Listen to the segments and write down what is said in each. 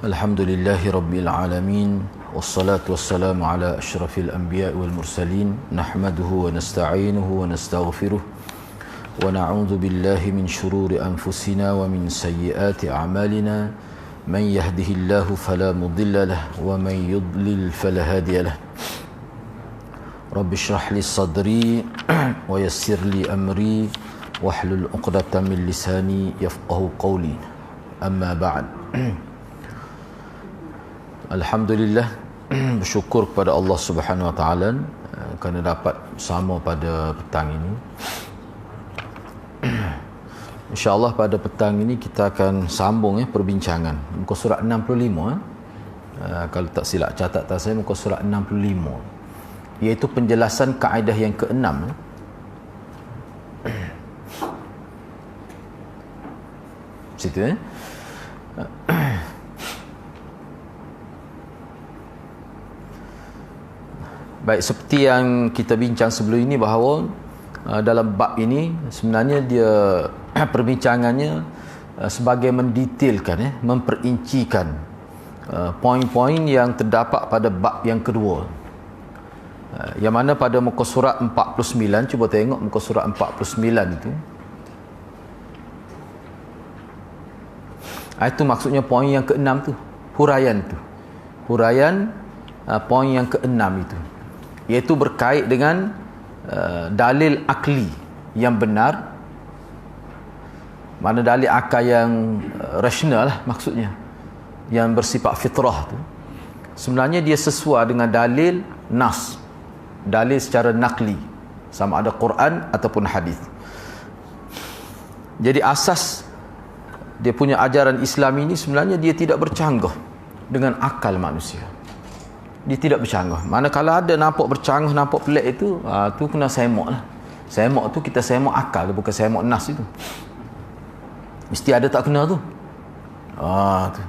Alhamdulillahi Rabbil Alamin. Wassalatu wassalamu ala ashrafil anbiya wal mursalin. Nahmaduhu wa nasta'inuhu wa nastaghfiruh. Wa na'udzu billahi min shururi anfusina wa min sayyiati a'malina. Man yahdihillahu fala mudilla lahu wa man yudlil fala hadiya lahu. Rabbi shrah li sadri wa yassir li amri wahlul 'uqdatam min lisani yafqahu qawli. Amma ba'd. Alhamdulillah, bersyukur kepada Allah Subhanahu Wa Taala kerana dapat bersama pada petang ini. InsyaAllah pada petang ini kita akan sambung perbincangan muka surat 65. Kalau tak silap catatan saya, muka surat 65, iaitu penjelasan kaedah yang ke-6. Situ Baik, seperti yang kita bincang sebelum ini bahawa dalam bab ini sebenarnya dia perbincangannya sebagai mendetailkan, memperincikan poin-poin yang terdapat pada bab yang kedua, yang mana pada muka surat 49. Cuba tengok muka surat 49 itu. Itu maksudnya poin yang ke-6 tu, huraian tu. Huraian poin yang ke-6 itu, iaitu berkait dengan dalil akli yang benar. Mana dalil akal yang rasional lah maksudnya, yang bersifat fitrah tu, sebenarnya dia sesuai dengan dalil nas, dalil secara nakli, sama ada Quran ataupun hadis. Jadi asas dia punya ajaran Islam ini sebenarnya dia tidak bercanggah dengan akal manusia. Dia tidak bercanggah. Manakala ada nampak bercanggah, nampak pelik itu, tu kena semak lah. Semak tu kita semak akal, bukan semak nas itu. Mesti ada tak kena tu. Tu.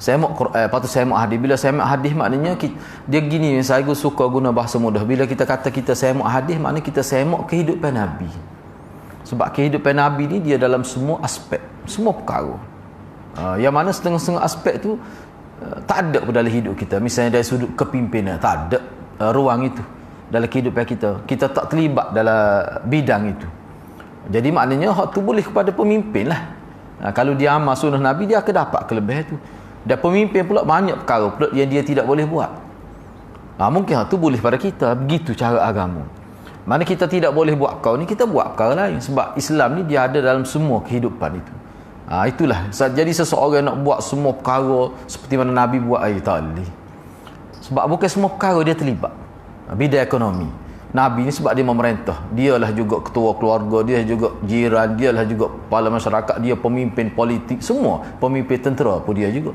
Semak Quran, lepas tu semak hadis. Bila semak hadis maknanya dia gini, saya suka guna bahasa mudah. Bila kita kata kita semak hadis, maknanya kita semak kehidupan Nabi. Sebab kehidupan Nabi ni dia dalam semua aspek, semua perkara. Yang mana setengah-setengah aspek tu tak ada pada dalam hidup kita. Misalnya dari sudut kepimpinan, tak ada ruang itu dalam kehidupan kita. Kita tak terlibat dalam bidang itu. Jadi maknanya hak tu boleh kepada pemimpin lah. Kalau dia amal sunnah Nabi, dia akan dapat kelebihan tu. Dan pemimpin pula banyak perkara pula yang dia tidak boleh buat. Mungkin hak tu boleh pada kita. Begitu cara agama. Mana kita tidak boleh buat perkara ni, kita buat perkara lain. Sebab Islam ni dia ada dalam semua kehidupan itu. Itulah. Jadi seseorang nak buat semua perkara seperti mana Nabi buat, tak boleh. Sebab bukan semua perkara dia terlibat. Bidang ekonomi, Nabi ni sebab dia memerintah, dialah juga ketua keluarga, dia juga jiran, dialah juga kepala masyarakat, dia pemimpin politik, semua pemimpin tentera pun dia juga.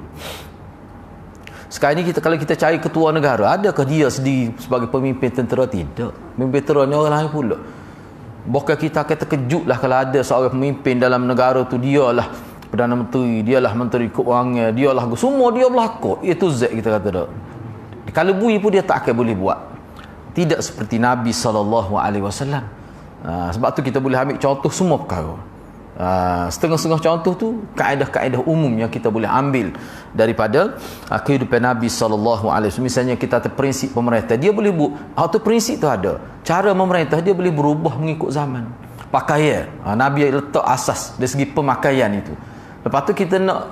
Sekarang ni kalau kita cari ketua negara, adakah dia sendiri sebagai pemimpin tentera? Tidak. Pemimpin tentera ni orang lain pula. Bukan kita akan terkejut lah kalau ada seorang pemimpin dalam negara tu, dialah Perdana Menteri, dialah Menteri Keuangan, dialah semua dia berlaku. Itu Z kita kata tak. Kalau bui pun dia tak akan boleh buat. Tidak seperti Nabi SAW. Sebab tu kita boleh ambil contoh semua perkara. Setengah-setengah contoh tu kaedah-kaedah umum yang kita boleh ambil daripada kehidupan Nabi SAW. Misalnya kita ada prinsip pemerintah, dia boleh buat. Tu prinsip tu ada. Cara memerintah dia boleh berubah mengikut zaman. Pakaian, Nabi letak asas dari segi pemakaian itu. Lepas tu kita nak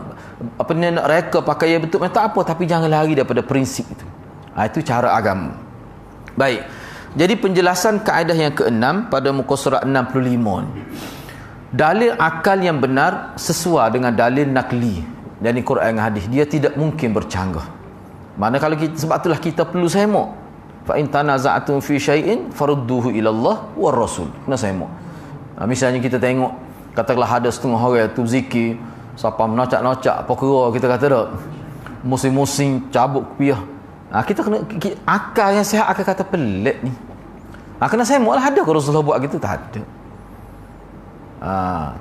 reka pakaian betul, tak apa, tapi jangan lari daripada prinsip itu. Itu cara agama. Baik. Jadi penjelasan kaedah yang ke-6 pada muka surat 65 ni. Dalil akal yang benar sesuai dengan dalil nakli dari Quran dan hadis, dia tidak mungkin bercanggah. Mana kalau kita, sebab itulah kita perlu semak. Fa in tanaza'tum fi syai'in farudduhu ila Allah war rasul. Kena semak. Misalnya kita tengok, katakanlah ada setengah orang tu zikir siapa menocak-nocak pokera, kita kata tak, musim-musim cabut kopiah. Kita kena akal yang sihat akan kata pelik ni. Kena semak lah. Ada ke Rasulullah buat gitu? Tak ada.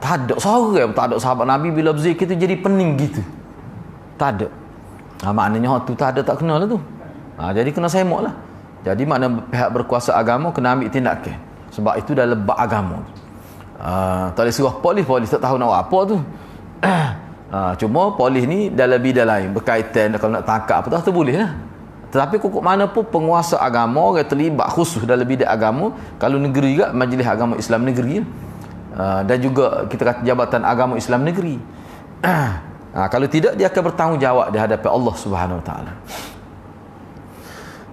Tak ada seorang, tak ada sahabat Nabi bila berzikir tu jadi pening gitu. Tak ada. Maknanya tu tak ada, tak kena lah tu. Jadi kena semak lah. Jadi makna pihak berkuasa agama kena ambil tindakan. Sebab itu dah lebak agama. Tak boleh suruh polis tak tahu nak buat apa tu. Cuma polis ni dalam bidang lain berkaitan kalau nak tangkap apa tu boleh lah. Tetapi kukuk mana pun penguasa agama, orang terlibat khusus dalam bidang agama, kalau negeri juga Majlis Agama Islam Negeri, dan juga kita kata Jabatan Agama Islam Negeri. Kalau tidak, dia akan bertanggungjawab di hadapan Allah Subhanahu Wa Taala.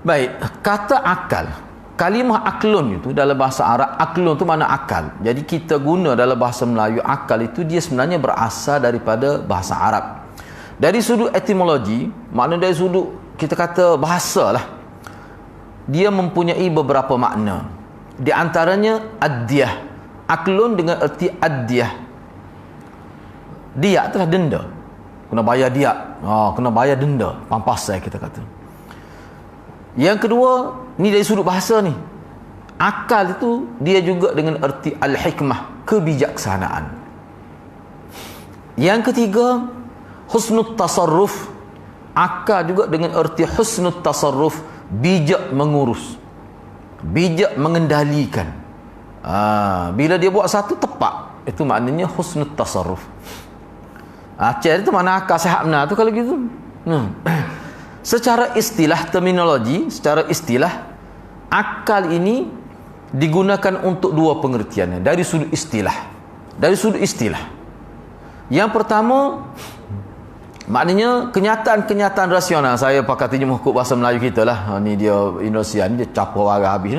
Baik, kata akal, kalimah aklun itu dalam bahasa Arab, aklun itu mana akal. Jadi kita guna dalam bahasa Melayu akal itu dia sebenarnya berasal daripada bahasa Arab. Dari sudut etimologi, makna dari sudut kita kata bahasa lah, dia mempunyai beberapa makna. Di antaranya adyah. Aklun dengan erti adyah. Diak itulah denda. Kena bayar diak. Kena bayar denda. Pampasai kita kata. Yang kedua, ni dari sudut bahasa ni. Akal itu dia juga dengan erti al-hikmah, kebijaksanaan. Yang ketiga, husnul tasarruf. Akal juga dengan erti husnul tasarruf, bijak mengurus, bijak mengendalikan. Bila dia buat satu tepat, itu maknanya husnul tasarruf. Aceh itu mana akal sehat benar tu kalau gitu. Secara istilah terminologi, secara istilah akal ini digunakan untuk dua pengertiannya dari sudut istilah. Dari sudut istilah. Yang pertama, maknanya kenyataan-kenyataan rasional. Saya pakai terjemah hukum bahasa Melayu kita lah. Ni dia Indonesia ni dia capur warah habis.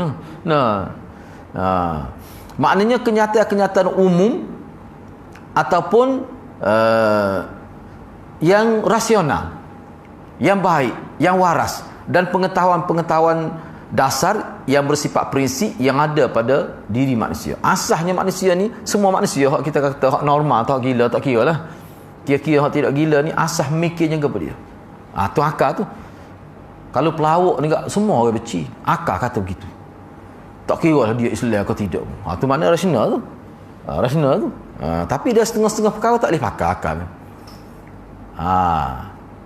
Maknanya kenyataan-kenyataan umum ataupun yang rasional, yang baik, yang waras, dan pengetahuan-pengetahuan dasar yang bersifat prinsip yang ada pada diri manusia. Asasnya manusia ni, semua manusia hak kita kata hak normal, tak gila, tak kira lah. Kira-kira hak tidak gila ni asas mikirnya kepada dia. Tu akal tu. Kalau pelawak ni semua orang benci. Akal kata begitu. Tak kira lah dia Islam atau tidak. Tu mana rasional tu. Rasional tu. Tapi dia setengah-setengah perkara tak boleh pakai akal.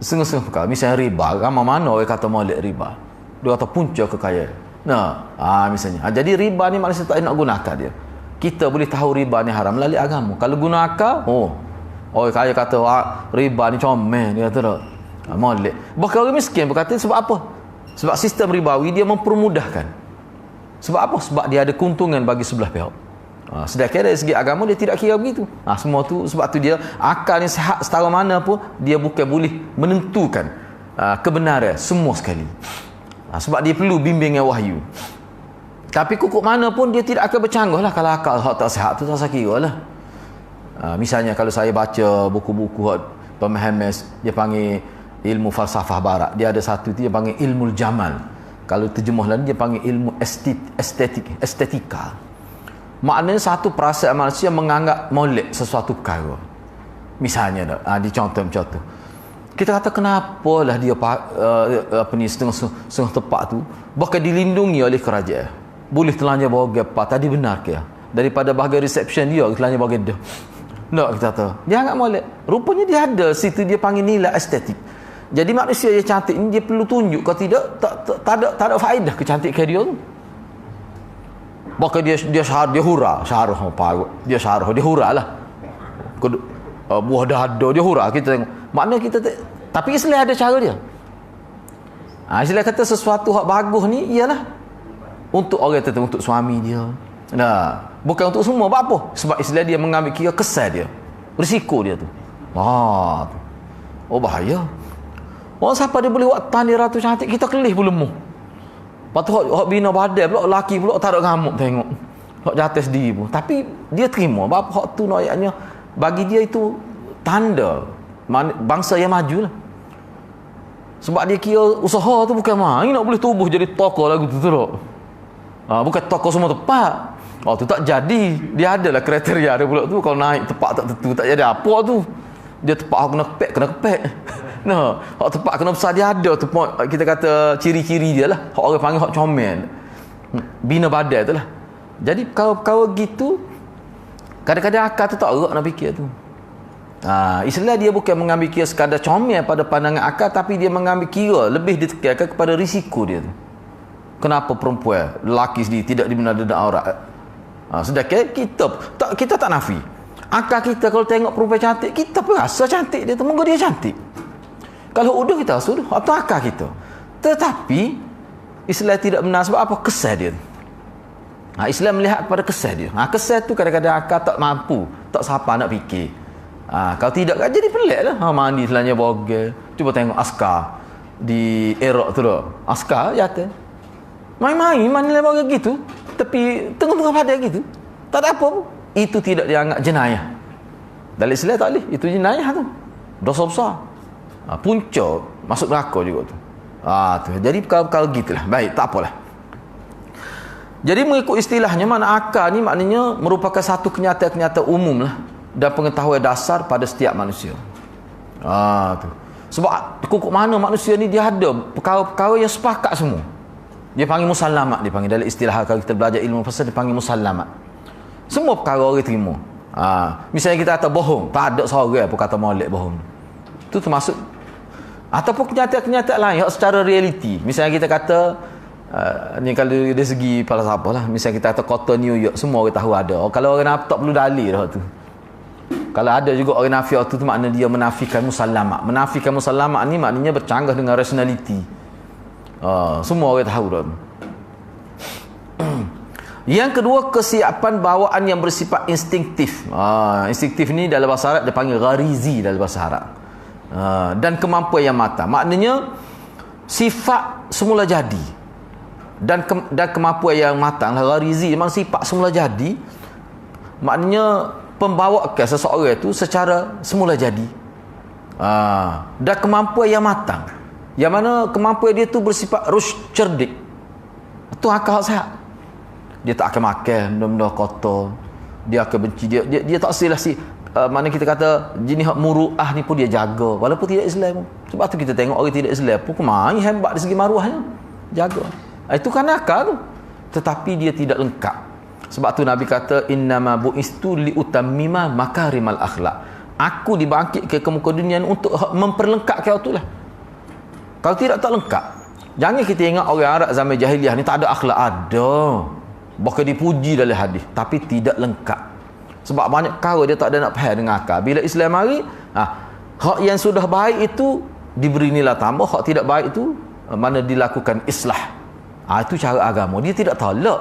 Setengah-setengah perkara. Misalnya riba. Ramai mana orang kata molek riba. Dia kata punca kekayaan. Misalnya. Jadi riba ni manusia tak nak guna akal dia. Kita boleh tahu riba ni haram melalui agama. Kalau guna akal, orang kaya kata riba ni comel, dia kata tak. Molek. Bahkan orang miskin berkata sebab apa? Sebab sistem ribawi dia mempermudahkan. Sebab apa? Sebab dia ada keuntungan bagi sebelah pihak. Sedangkan dari segi agama dia tidak kira begitu. Semua tu sebab tu dia akal ni sehat setara mana pun dia bukan boleh menentukan kebenaran semua sekali. Sebab dia perlu bimbingan wahyu. Tapi kukuk mana pun dia tidak akan bercanggah lah kalau akal tak sihat tu tak saya kira lah. Misalnya kalau saya baca buku-buku pemahaman dia panggil ilmu falsafah barat, dia ada satu tu dia panggil ilmu jamal. Kalau terjemah lain dia panggil ilmu estetika. Maknanya satu perasaan manusia menganggap molek sesuatu perkara. Misalnya dicontoh macam tu. Kita kata kenapalah dia setengah tepat tu bahkan dilindungi oleh kerajaan. Boleh telanjang bahagian apa tadi benar ke? Daripada bahagian reception dia telanjang bahagian dia. Tak, kita kata dia agak molek. Rupanya dia ada situ dia panggil nilai estetik. Jadi manusia yang cantik ni dia perlu tunjuk, kalau tidak tak ada faedah kecantikan dia tu. Bahkan dia hura lah. Buah dada dia hura, kita tengok. Maknanya kita tapi Islam ada cara dia. Islam kata sesuatu hak bagus ni ialah untuk orang tertentu, untuk suami dia. Bukan untuk semua. Apa? Sebab Islam dia mengambil kira kesan dia, risiko dia tu. Bahaya. Orang siapa dia boleh buat tanda ratu cantik, kita kelih pun lemah. Lepas tu hak bina badan pula, lelaki pula tak ada ngamuk tengok. Hak jatuh sendiri pun. Tapi dia terima. Bapa hak tu ayatnya bagi dia itu tanda bangsa yang maju lah. Sebab dia kira usaha tu bukan main nak boleh tubuh jadi tokoh lagu tu tak. Bukan tokoh semua tepat. Tu tak jadi. Dia adalah kriteria dia pula tu. Kalau naik tepat tak tentu tak jadi apa tu. Dia tepat kena kepek. Hak tepat kena besar dia ada tu. Kita kata ciri-ciri dia lah. Hak orang panggil hak comel. Bina badan tu lah. Jadi kalau gitu kadang-kadang akal tu tak erak nak fikir tu. Islam dia bukan mengambil kira sekadar comel pada pandangan akal, tapi dia mengambil kira lebih ditekankan kepada risiko dia tu. Kenapa perempuan, lelaki sendiri tidak dibenarkan dengan aurat? Sedangkan kita tak nafi. Akal kita kalau tengok perempuan cantik, kita pun rasa cantik dia tu, moga dia cantik. Kalau udah kita suruh, atau akal kita. Tetapi Islam tidak benar sebab apa? Kesal dia. Islam melihat kepada kesal dia. Kesal tu kadang-kadang akal tak mampu, tak siapa nak fikir. Kalau tidak kan jadi pelik lah. Mandi selanya bogel. Cuba tengok askar di Iraq tu dah. Askar jatuh. Main-main mandi bogel gitu. Tapi tengah-tengah pada gitu. Tak ada apa pun. Itu tidak dianggap jenayah. Dalam Islam tak boleh. Itu jenayah tu. Dosa besar. Punca masuk neraka juga tu. Tu. Jadi perkara-perkara gitulah. Baik, tak apalah. Jadi mengikut istilahnya, mana akal ni maknanya merupakan satu kenyataan-kenyataan umum lah dan pengetahuan dasar pada setiap manusia. Tu. Sebab kukuk mana manusia ni dia ada perkara-perkara yang sepakat semua. Dia panggil musallamat, dia panggil dalam istilah kalau kita belajar ilmu pasal dia panggil musallamat. Semua perkara orang terima. Misalnya kita kata bohong, tak ada seorang pun kata molek bohong. Itu termasuk. Ataupun kenyataan-kenyataan lain secara realiti. Misalnya kita kata ni kalau dari segi falsafah lah, misalnya kita kata kota New York, semua orang tahu ada. Kalau orang nafi tak perlu dalil dah tu. Kalau ada juga orang nafi tu makna dia menafikan musallamat. Menafikan musallamat ni maknanya bercanggah dengan rationality. Semua orang tahu dah. Yang kedua, kesiapan bawaan yang bersifat instinktif. Instinktif ni dalam bahasa Arab dia panggil gharizi dalam bahasa Arab. Dan kemampuan yang matang. Maknanya sifat semula jadi. Dan kemampuan yang matang lah, gharizi memang sifat semula jadi. Maknanya pembawakan seseorang itu secara semula jadi. Dan kemampuan yang matang. Yang mana kemampuan dia tu bersifat rush, cerdik. Itu akal sehat. Dia tak akan makan benda-benda kotor. Dia akan benci. Dia tak silah mana kita kata jenis muruah ni pun dia jaga walaupun tidak Islam. Sebab tu kita tengok orang tidak Islam pun main hebat dari segi maruahnya. Jaga. Itu kan akal tu. Tetapi dia tidak lengkap. Sebab tu Nabi kata innama bu'istu liutammima makarimal akhlak. Aku dibangkit ke muka dunia untuk memperlengkapkan itulah. Kalau tidak tak lengkap. Jangan kita ingat orang Arab zaman jahiliah ni tak ada akhlak. Ada. Bahkan dipuji dalam hadis, tapi tidak lengkap. Sebab banyak perkara dia tak ada nak faham dengan akal. Bila Islam mari, hak yang sudah baik itu diberi nilai tambah, hak tidak baik itu mana dilakukan islah. Itu cara agama. Dia tidak tolak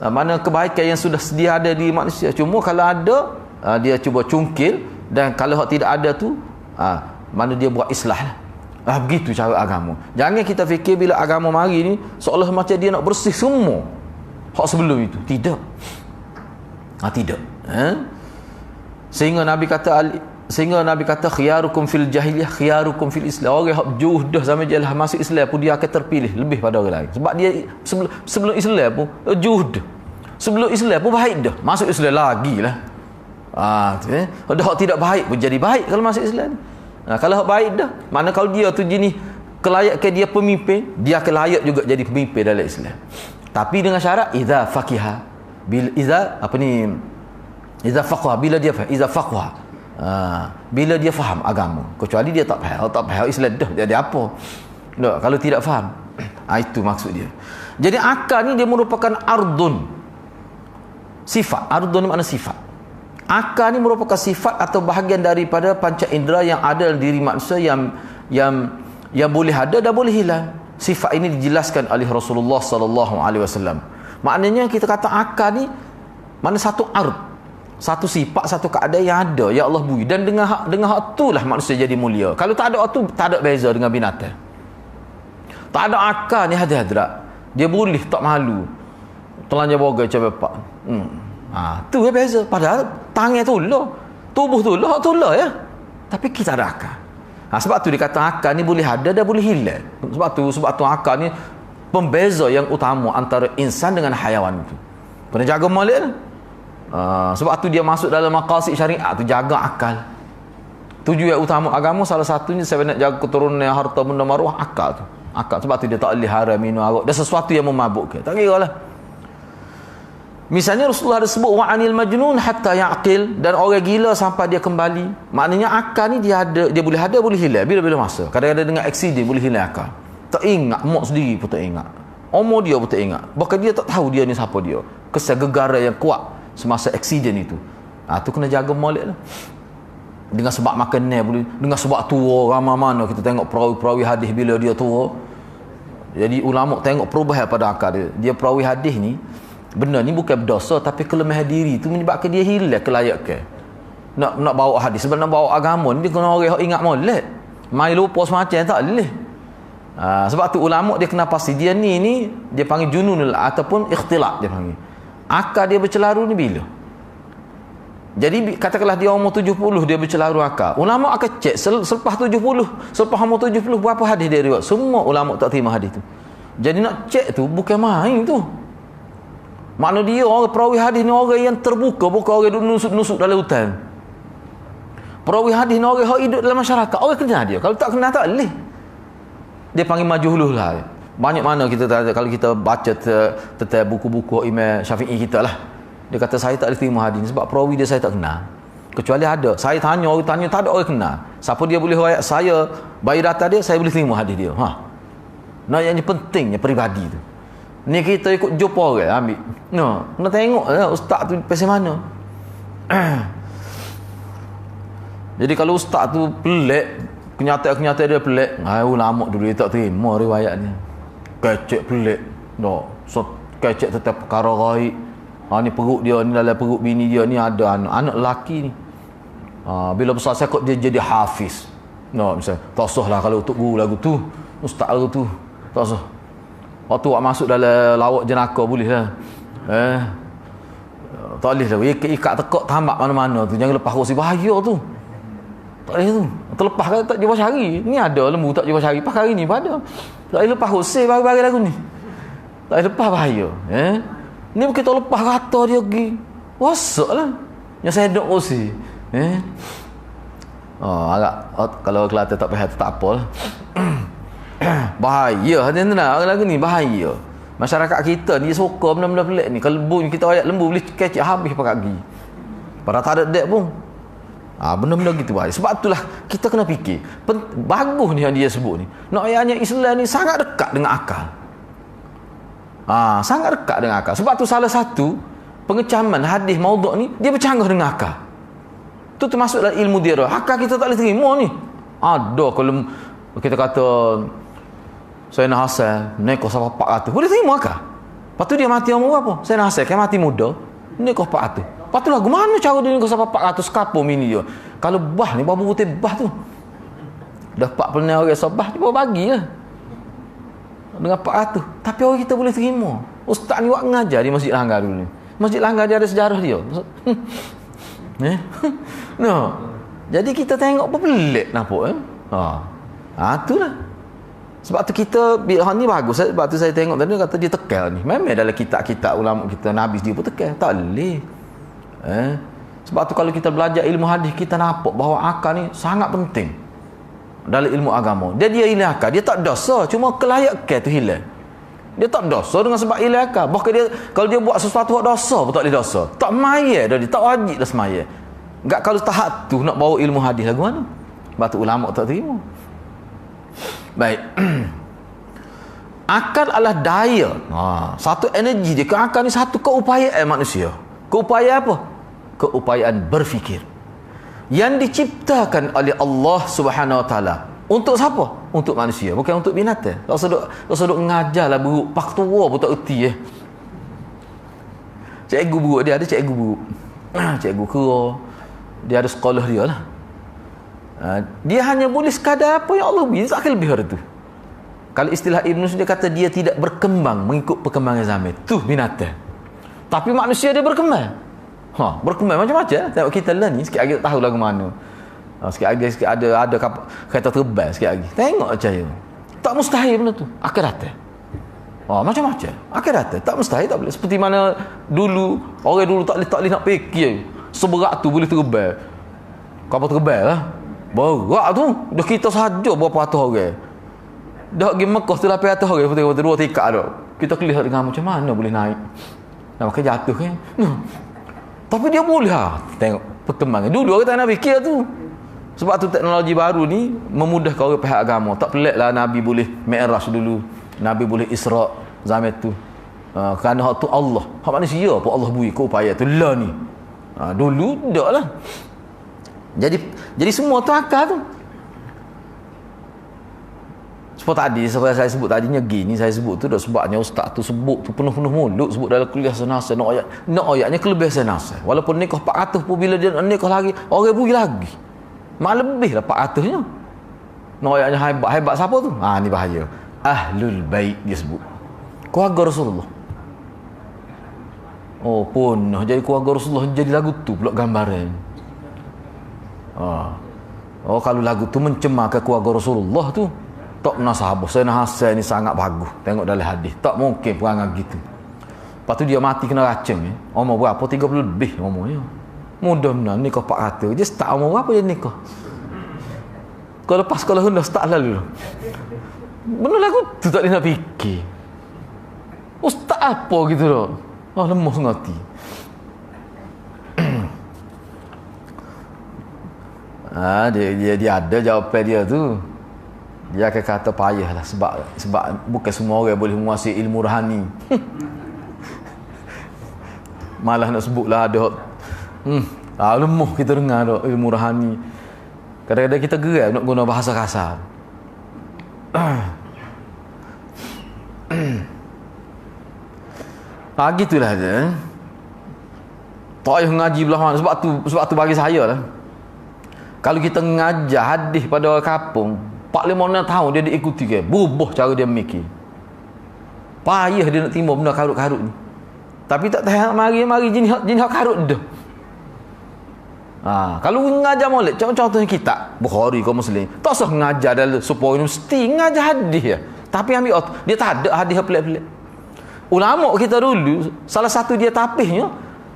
mana kebaikan yang sudah sedia ada di manusia. Cuma kalau ada, dia cuba cungkil, dan kalau hak tidak ada tu, mana dia buat islah. Begitu cara agama. Jangan kita fikir bila agama mari ni seolah macam dia nak bersih semua hak sebelum itu. Tidak. Tidak. Sehingga Nabi kata khiyarukum fil jahiliyah khiyarukum fil Islam. Orang hak juhdah zaman jahiliyah masuk Islam pun dia akan terpilih lebih pada orang lain. Sebab dia sebelum Islam pun juhdah. Sebelum Islam pun baik dah. Masuk Islam lagi lah. Dah hak tidak baik pun jadi baik kalau masuk Islam. Kalau hak baik dah, mana kalau dia tu jenis kelayakan dia pemimpin, dia akan layak juga jadi pemimpin dalam Islam. Tapi dengan syarat idza faqiha, idza faqaha, bila dia faham, idza faqaha, bila dia faham agama. Kecuali dia tak faham Islam dah jadi apa. Tak, kalau tidak faham. Itu maksud dia. Jadi akal ni dia merupakan ardun. Sifat. Ardun ni makna sifat. Akal ni merupakan sifat atau bahagian daripada panca indera yang ada dalam diri manusia yang boleh ada dan boleh hilang. Sifat ini dijelaskan oleh Rasulullah sallallahu alaihi wasallam. Maknanya kita kata akal ni mana satu ard, satu sifat, satu keadaan yang ada ya Allah bui, dan dengan hak itulah manusia jadi mulia. Kalau tak ada hak tu, tak ada beza dengan binatang. Tak ada akal ni hadrat. Dia boleh tak malu. Telanjang boga cepat. Tu ya beza. Padahal tangan tu lah, tubuh tu lah, hak tu lah ya. Tapi kita ada akal. Sebab tu dikata akal ni boleh ada dan boleh hilang. Sebab tu akal ni pembeza yang utama antara insan dengan haiwan itu. Kena jaga malik lah. Sebab tu dia masuk dalam maqasid syariat tu, jaga akal. Tujuan utama agama salah satunya saya nak jaga keturunan harta benda maruah, akal tu. Akal. Sebab tu dia tak boleh haram minum arak dan sesuatu yang memabukkan. Tak kira lah. Misalnya Rasulullah ada sebut wa'anil majnun hatta ya'qil, dan orang gila sampai dia kembali. Maknanya akal ni dia boleh ada, boleh hilang bila-bila masa. Kadang-kadang dengan aksiden boleh hilang akal. Tak ingat, mak sendiri pun tak ingat. Umur dia pun tak ingat. Bahkan dia tak tahu dia ni siapa dia. Kesan gegara yang kuat semasa aksiden itu. Tu kena jaga molek lah. Dengan sebab makan ni boleh, dengan sebab tua ramai mana kita tengok perawi-perawi hadis bila dia tua. Jadi ulama tengok perubahan pada akal dia. Dia perawi hadis ni benda ni bukan berdosa, tapi kelemahan diri tu menyebabkan dia hilang kelayakan. Nak bawa hadis, sebab nak bawa agama ni dia kena orang ingat molek. Mai lupa semacam tak boleh. Sebab tu ulama dia kena pasti dia ni dia panggil jununul ataupun ikhtilaf dia panggil. Akal dia bercelaru ni bila? Jadi katakanlah dia umur 70 dia bercelaru akal. Ulama akan cek selepas 70, selepas umur 70 berapa hadis dia riwayat. Semua ulama tak terima hadis tu. Jadi nak cek tu bukan main tu. Makna dia orang perawi hadis ni orang yang terbuka, bukan orang duduk nusuk-nusuk dalam hutan. Perawi hadis ni orang yang hidup dalam masyarakat. Orang kenal dia. Kalau tak kenal tak boleh. Dia panggil majhulul lah. Banyak mana kita kalau kita baca tentang buku-buku Imam Syafi'i kita lah. Dia kata saya tak boleh terima hadis sebab perawi dia saya tak kenal. Kecuali ada. Saya tanya, orang tanya tak ada orang kenal. Siapa dia boleh riwayat saya bagi data dia, saya boleh terima hadis dia. Nah yang pentingnya peribadi tu. Ni kita ikut jumpa orang ambil. Kena tengok ustaz tu pasal mana. Jadi kalau ustaz tu pelik, kenyataan dia pelik, ulama dulu dia tak terima riwayat ni. Kecek pelik. Kecek tetap perkara gaib. Ni perut dia ni, dalam perut bini dia ni ada anak lelaki ni. Bila besar saya kok dia jadi hafiz. Misalnya tak usah lah kalau untuk guru lagu tu, ustaz lagu tu, tak usah. Waktu awak masuk dalam lawak jenaka boleh lah. Tak boleh lah. Ikat tekak tambak mana-mana tu. Jangan lepas kursi bahaya tu. Tak boleh tu. Terlepas kan tak jumpa cari. Ni ada lembu tak jumpa cari. Pas hari ni pada. Tak boleh lepas kursi bagi-bagi lagu ni. Tak boleh lepas bahaya. Ni kita lepas kata dia pergi. Wasak lah. Yang saya duduk kursi. Agak kalau Kelantan tak payah tak apa lah. Bahaya hati-hati lagu ni bahaya. Masyarakat kita ni suka benda-benda pelik ni. Kalau lembu kita ayat lembu boleh kecek habis pakai gigi. Padahal tak ada dek pun. Benda-benda gitu bahaya. Sebab itulah kita kena fikir. Bagus ni yang dia sebut ni. Nak ayatnya Islam ni sangat dekat dengan akal. Sangat dekat dengan akal. Sebab tu salah satu pengecaman hadis maudhu' ni dia bercanggah dengan akal. Tu termasuk dalam ilmu dia. Akal kita tak boleh terima ni. Ada kalau kita kata Sayyidina Hasan nekah sampai 400. Boleh terima akal? Lepas tu dia mati umur berapa? Sayyidina Hasan kan mati muda. Nekah 400. Lepas tu lagu mana cara dia nekah sampai 400 kapur mini dia? Kalau bah ni baru putih bah tu. Dah 40 orang sabah dia baru bagi lah. Dengan 400. Tapi orang kita boleh terima. Ustaz ni buat ngajar di Masjid Langgar dulu ni. Masjid Langgar dia ada sejarah dia. Jadi kita tengok pelik nampak itulah. Sebab tu kita ni bagus. Sebab tu saya tengok tadi kata dia tekal ni. Memang dalam kitab-kitab ulama kita Nabi dia pun tekal. Tak boleh. Sebab tu kalau kita belajar ilmu hadis kita nampak bahawa akal ni sangat penting dalam ilmu agama. Dia hilang akal. Dia tak dosa, cuma kelayakan tu hilang. Dia tak dosa dengan sebab hilang akal. Bahkan dia kalau dia buat sesuatu buat dosa pun tak boleh dosa. Tak maya dah dia, tak wajib dah semaya. Enggak kalau tahap tu nak bawa ilmu hadis lagu mana? Sebab tu ulama tak terima. Baik. Akal adalah daya. Satu energi dia. Akal ni satu keupayaan manusia. Keupayaan apa? Keupayaan berfikir. Yang diciptakan oleh Allah Subhanahu Wa Taala. Untuk siapa? Untuk manusia, bukan untuk binatang. Tak usah duk ngajarlah buruk. Pak tua pun tak erti Cikgu buruk dia ada cikgu buruk. Cikgu kera. Dia ada sekolah dia lah. Dia hanya boleh sekadar apa yang Allah beri, tak lebih dari tu. Kalau istilah Ibn Sina dia kata dia tidak berkembang mengikut perkembangan zaman. Tu binatang. Tapi manusia dia berkembang. Berkembang macam-macam. Tengok kita lah ni sikit lagi tak tahu lagu mana. Sikit lagi ada kereta terbang sikit lagi. Tengok percaya. Tak mustahil benda tu. Akan datang. Macam-macam. Akan datang. Tak mustahil, tak boleh. Seperti mana dulu orang dulu tak boleh nak fikir. Seberat tu boleh terbang. Kapal terbang lah. Berat tu. Dah kita sahaja berapa ratus orang. Dah pergi Mekah tu 800 orang. Betul-betul 2 tingkat tu. Kita kelihatan dengan macam mana boleh naik. Nak pakai jatuh kan. Tapi dia boleh tengok perkembangan. Dulu orang tak nak fikir tu. Sebab tu teknologi baru ni memudahkan orang pihak agama. Tak pelik lah Nabi boleh Mi'raj dulu. Nabi boleh Isra' zaman tu. Kerana hak tu Allah. Hak manusia pun Allah beri keupayaan tu lah ni. Dulu tak lah. Jadi semua tu akal tu. Sebab tadi saya sebut tadinya gini, saya sebut tu dah sebabnya ustaz tu sebut tu penuh-penuh mulut sebut dalam kuliah senasa nak ayatnya kelebihan senasa. Walaupun nikah 400 pun bila dia nikah lagi orang pergi lagi. Mak lebih lah 400-nya. Nak ayatnya hebat siapa tu? Ni bahaya. Ahlul bait dia sebut. Keluarga Rasulullah. Oh pun jadi keluarga Rasulullah jadi lagu tu pula gambaran. Oh kalau lagu tu mencemarkan keluarga Rasulullah tu, tak pernah sahabat Sayyidina Hasan ni sangat bagus. Tengok dalam hadis, tak mungkin perangai gitu. Lepas tu dia mati kena racun umur berapa? 30 lebih umurnya. Mudah benar nikah 400. Dia start umur berapa dia nikah? Kalau lepas sekolah dah start lalu. Benar lagu tu tak boleh nak fikir. Ustaz apa gitu loh. Lemah ngati. Dia ada jawapan dia tu. Dia akan kata payahlah sebab bukan semua orang boleh menguasai ilmu rohani. Malah nak sebutlah ada lemah kita dengar dah ilmu rohani. Kadang-kadang kita geram nak guna bahasa kasar. Gitulah dia. Tak payah ngaji belah mana sebab tu bagi saya lah. Kalau kita ngajar hadis pada orang kampung 4-5 tahun dia diikuti ke berubah cara dia mikir. Payah dia nak timbul benda karut-karut ni. Tapi tak tahu mari jenis karut dah. Kalau ngajar molek contohnya kitab Bukhari kau Muslim, tak usah ngajar dalam supaya mesti ngajar hadis ya. Tapi ambil dia tak ada hadis pelik-pelik. Ulama kita dulu salah satu dia tapihnya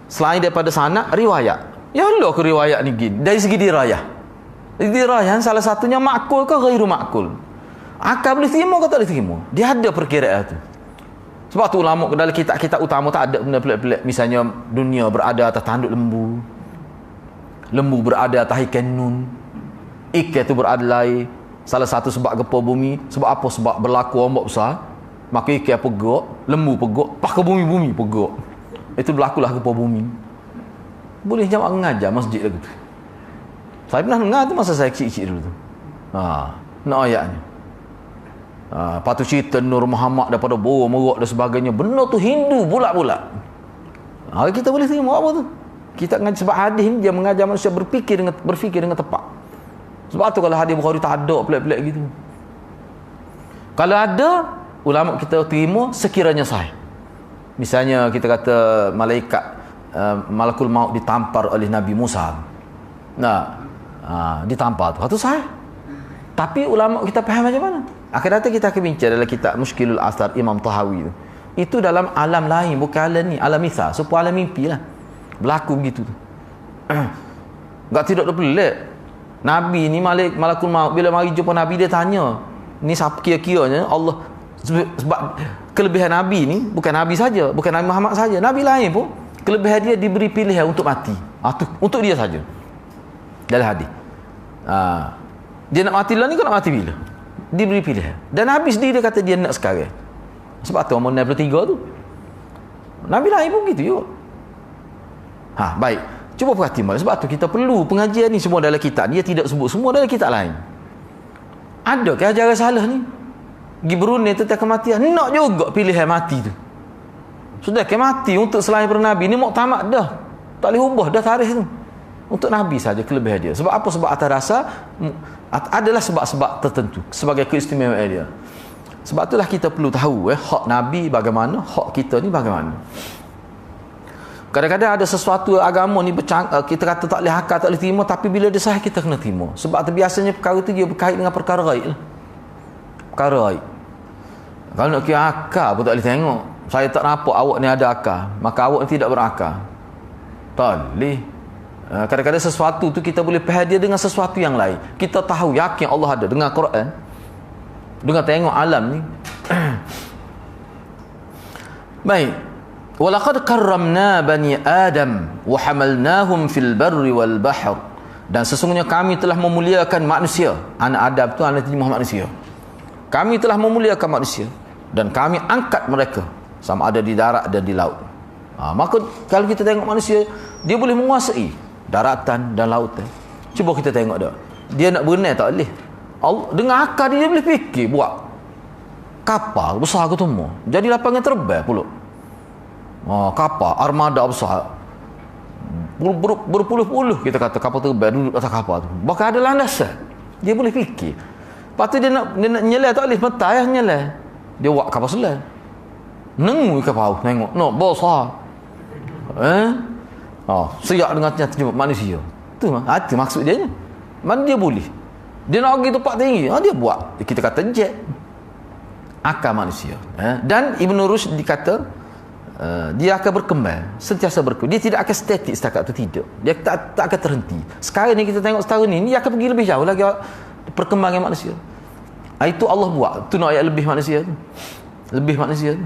selain daripada sanad riwayat. Ya Allah ke riwayat ni gini dari segi dirayah. Dirayah salah satunya makul ke ghairu makul. Akal boleh terima ke tak boleh terima? Dia ada perkiraan tu. Sebab tu ulama dalam kitab-kitab utama tak ada benda pelik-pelik. Misalnya dunia berada atas tanduk lembu. Lembu berada atas ikan nun. Ikan tu berada lain. Salah satu sebab gempa bumi. Sebab apa? Sebab berlaku ombak besar. Maka ikan pegok, lembu pegok, pakai bumi pegok. Itu berlakulah gempa bumi. Boleh jamaah mengajar masjid lagu tu. Saya pernah dengar tu masa saya kecil-kecil dulu tu. Nak ayatnya. Patu cerita Nur Muhammad daripada Boro Merok dan sebagainya. Benda tu Hindu bulat-bulat. Kita boleh terima apa tu? Kita ngaji sebab hadis ni dia mengajar manusia berfikir dengan tepat. Sebab tu kalau hadis Bukhari tak ada pelik-pelik gitu. Kalau ada, ulama kita terima sekiranya sahih. Misalnya kita kata malakul maut ditampar oleh Nabi Musa. Ditampar tu. Itu sahih. Tapi ulama kita faham macam mana? Akhir datang kita akan bincang dalam kitab Mushkilul Athar Imam Tahawi tu. Itu dalam alam lain, bukan alam ni, alam mithal, supaya alam mimpi lah. Berlaku begitu tu. Tidak ada pelik. Nabi ni malakul maut bila mari jumpa Nabi dia tanya, ni siapa kira-kiranya Allah sebab kelebihan Nabi ni bukan Nabi saja, bukan Nabi Muhammad saja, Nabi lain pun kelebihan dia diberi pilihan untuk mati. Untuk dia saja. Dalam hadis. Dia nak mati lah ni, kau nak mati bila? Diberi pilihan. Dan Nabi sendiri dia kata dia nak sekarang. Sebab tu umur 63 tu. Nabi lain pun gitu juga. Baik. Cuba perhati malah. Sebab tu kita perlu pengajian ni semua dalam kitab. Dia tidak sebut semua dalam kitab lain. Ada ke ajaran salah ni? Pergi Brunei tentang kematian. Nak juga pilihan mati tu. Sudah ke mati untuk selain daripada Nabi ni muktamad dah. Tak boleh ubah dah tarikh tu. Untuk Nabi saja kelebihan dia. Sebab apa? Sebab atas rasa adalah sebab-sebab tertentu sebagai keistimewaan dia. Sebab itulah kita perlu tahu hak Nabi bagaimana, hak kita ni bagaimana. Kadang-kadang ada sesuatu agama ni kita kata tak boleh akal, tak boleh terima, tapi bila dia sahih kita kena terima. Sebab biasanya perkara tu dia berkait dengan perkara gaib lah. Perkara gaib. Kalau nak kira akal pun tak boleh tengok. Saya tak nampak awak ni ada akal, maka awak ni tidak berakal. Tak boleh. Kadang-kadang sesuatu tu kita boleh faham dia dengan sesuatu yang lain. Kita tahu yakin Allah ada dengan Quran, dengan tengok alam ni. Baik. Walaqad karramna bani Adam wa hamalnahum fil barri wal bahr. Dan sesungguhnya kami telah memuliakan manusia. Anak Adam tu anak terjemah manusia. Kami telah memuliakan manusia dan kami angkat mereka sama ada di darat dan di laut. Maka kalau kita tengok manusia, dia boleh menguasai daratan dan lautan. Cuba kita tengok dah. Dia nak berenang tak boleh. Dengan akal dia boleh fikir buat kapal besar ke semua. Jadi lapangan terbang pula. Kapal armada besar. Berpuluh-puluh kita kata kapal terbang duduk atas kapal tu. Bahkan ada landasan. Dia boleh fikir. Lepas tu dia nak nyelai tak boleh. Mentah ya nyelai. Dia buat kapal selam. Nengu kapal tengok. No, besar. Siap dengan terjemah manusia. Tu maksud dia ni. Mana dia boleh? Dia nak pergi tempat tinggi. Dia buat. Kita kata jet. Akal manusia. Dan Ibn Rushd dikata dia akan berkembang, sentiasa berkembang. Dia tidak akan statik setakat itu, tidak. Dia tak akan terhenti. Sekarang ni kita tengok setahun ni, dia akan pergi lebih jauh lagi perkembangan manusia. Itu Allah buat. Tu nak ayat lebih manusia tu. Lebih manusia tu.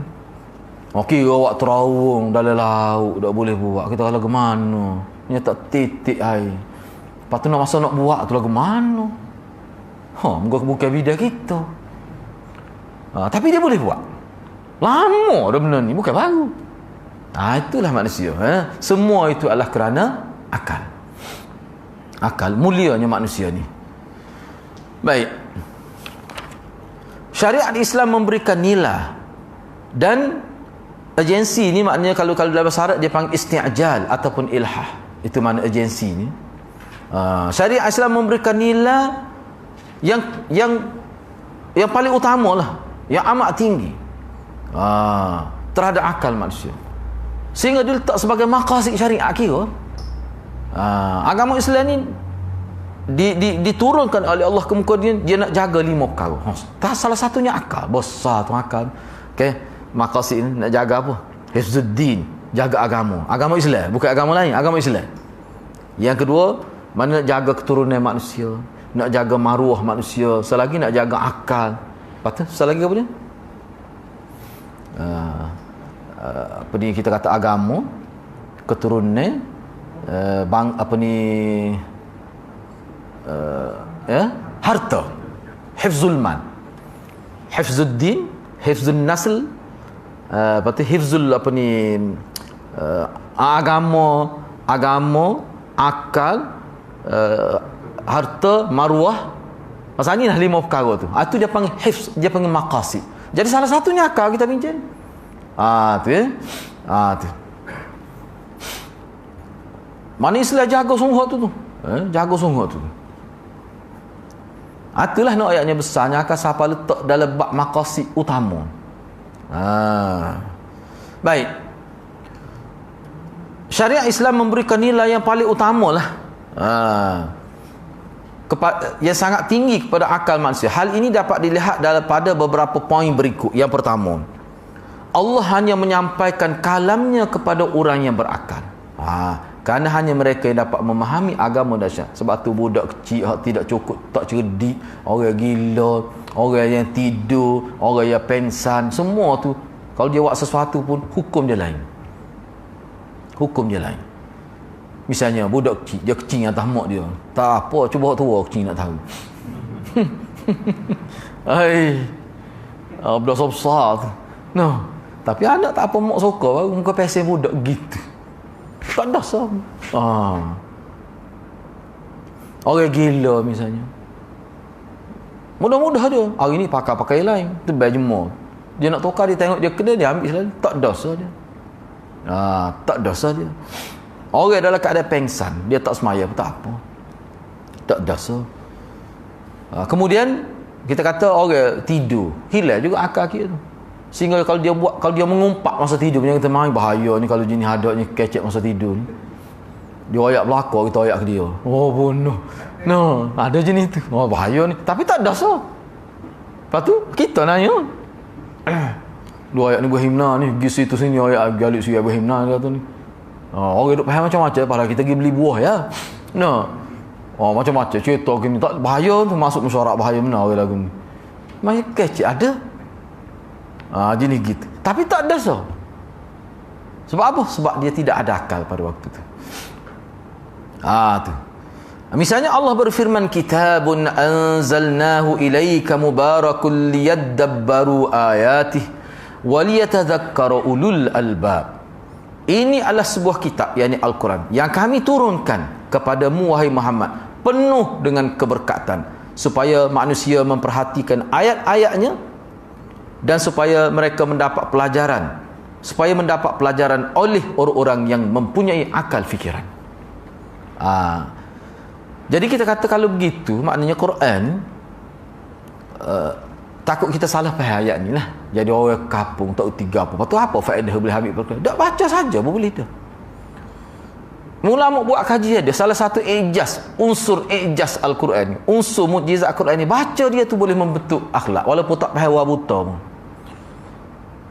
Okey, awak terawung dalam laut tak boleh buat. Kita kalau ke mana? Dia tak titik air. Lepas tu nak masa nak buat tu lagu mana? Bukan bidang kita. Tapi dia boleh buat. Lama dah benda ni, bukan baru. Itulah manusia. Semua itu adalah kerana akal. Akal, mulianya manusia ni. Baik. Syariat Islam memberikan nilai dan agensi ni, maknanya kalau dalam bahasa Arab dia panggil isti'jal ataupun ilhah. Itu makna agensi ni. Syariat Islam memberikan nilai yang paling utama lah, yang amat tinggi terhadap akal manusia, sehingga dia letak sebagai maqasid syariat kira. Agama Islam ni diturunkan oleh Allah ke muka dia nak jaga 5 perkara. Salah satunya akal. Besar tu akal. Okey, maqasid ni nak jaga apa? Hifzuddin, jaga agama. Agama Islam, bukan agama lain, agama Islam. Yang kedua, mana nak jaga keturunan manusia, nak jaga maruah manusia, selagi nak jaga akal. Lepas tu selagi apa dia? Apa ni kita kata agama, keturunan, harta, hifzul mal, hifzuddin, hifzun nasl, lepas tu hifzul agama, akal, harta, maruah. Pasal ni lah 5 perkara tu. Itu dia panggil hifz, dia panggil maqasid. Jadi salah satunya akal kita bincang. Tu ya. Tu. Mana Islam jaga sungguh tu. Jaga sungguh tu. Itulah nak ayatnya besarnya akal siapa letak dalam bab maqasid utama. Baik. Syariat Islam memberikan nilai yang paling utama lah. Yang sangat tinggi kepada akal manusia. Hal ini dapat dilihat daripada beberapa poin berikut. Yang pertama, Allah hanya menyampaikan kalamnya kepada orang yang berakal. Kerana hanya mereka yang dapat memahami agama dahsyat. Sebab tu budak kecil tidak cukup, tak cerdik, orang gila, orang yang tidur, orang yang pensan, semua tu kalau dia buat sesuatu pun hukum dia lain. Hukum dia lain. Misalnya budak kecil, dia kecil atas mak dia. Tak apa, cuba tua kecil nak tahu. Besar tu. No. Tapi anak tak apa mak suka baru muka pesen budak gitu. Tak dah sah. Orang gila misalnya. Mudah-mudah dia. Hari ni pakai lain. Tu baju jemur. Dia nak tukar, dia tengok dia kena, dia ambil selalu. Tak dosa dia. Tak dosa dia. Orang dalam keadaan pengsan, dia tak semaya pun tak apa. Tak dosa. Kemudian kita kata orang tidur, hilang juga akal kita tu. Sehingga kalau dia mengumpat masa tidur, punya kita main bahaya ni kalau jenis hadapnya kecek masa tidur ni. Dia ayak belakang, kita ayak ke dia. Oh bunuh. No, ada jenis tu. Oh bahaya ni. Tapi tak dosa. Lepas tu kita nanya. Dua ayat ni berhimna ni, pergi situ sini ayat galik sini berhimna kata ni. Orang duk faham macam-macam, padahal kita pergi beli buah ya. Macam-macam cerita gini, tak bahaya tu, masuk mesyuarat bahaya benar orang lagu ni. Macam kecil ada. Jenis gitu. Tapi tak ada so. Sebab apa? Sebab dia tidak ada akal pada waktu tu. Tu. Misalnya Allah berfirman, kitabun anzalnahu ilaika mubarakul liyadabbaru ayatih waliyatadhakkara ulul albab. Ini adalah sebuah kitab, yakni Al-Quran, yang kami turunkan kepadamu wahai Muhammad, penuh dengan keberkatan, supaya manusia memperhatikan ayat-ayatnya dan supaya mereka mendapat pelajaran, supaya mendapat pelajaran oleh orang-orang yang mempunyai akal fikiran. Jadi kita kata kalau begitu, maknanya Quran, takut kita salah faham ayat ni lah. Jadi orang kapung tak erti apa. Lepas tu apa faedah boleh ambil perkara? Tak baca saja pun boleh dah. Ulama buat kajian dia. Salah satu ijaz, unsur ijaz Al-Quran, unsur mukjizat Al-Quran ni, baca dia tu boleh membentuk akhlak walaupun tak faham buta pun.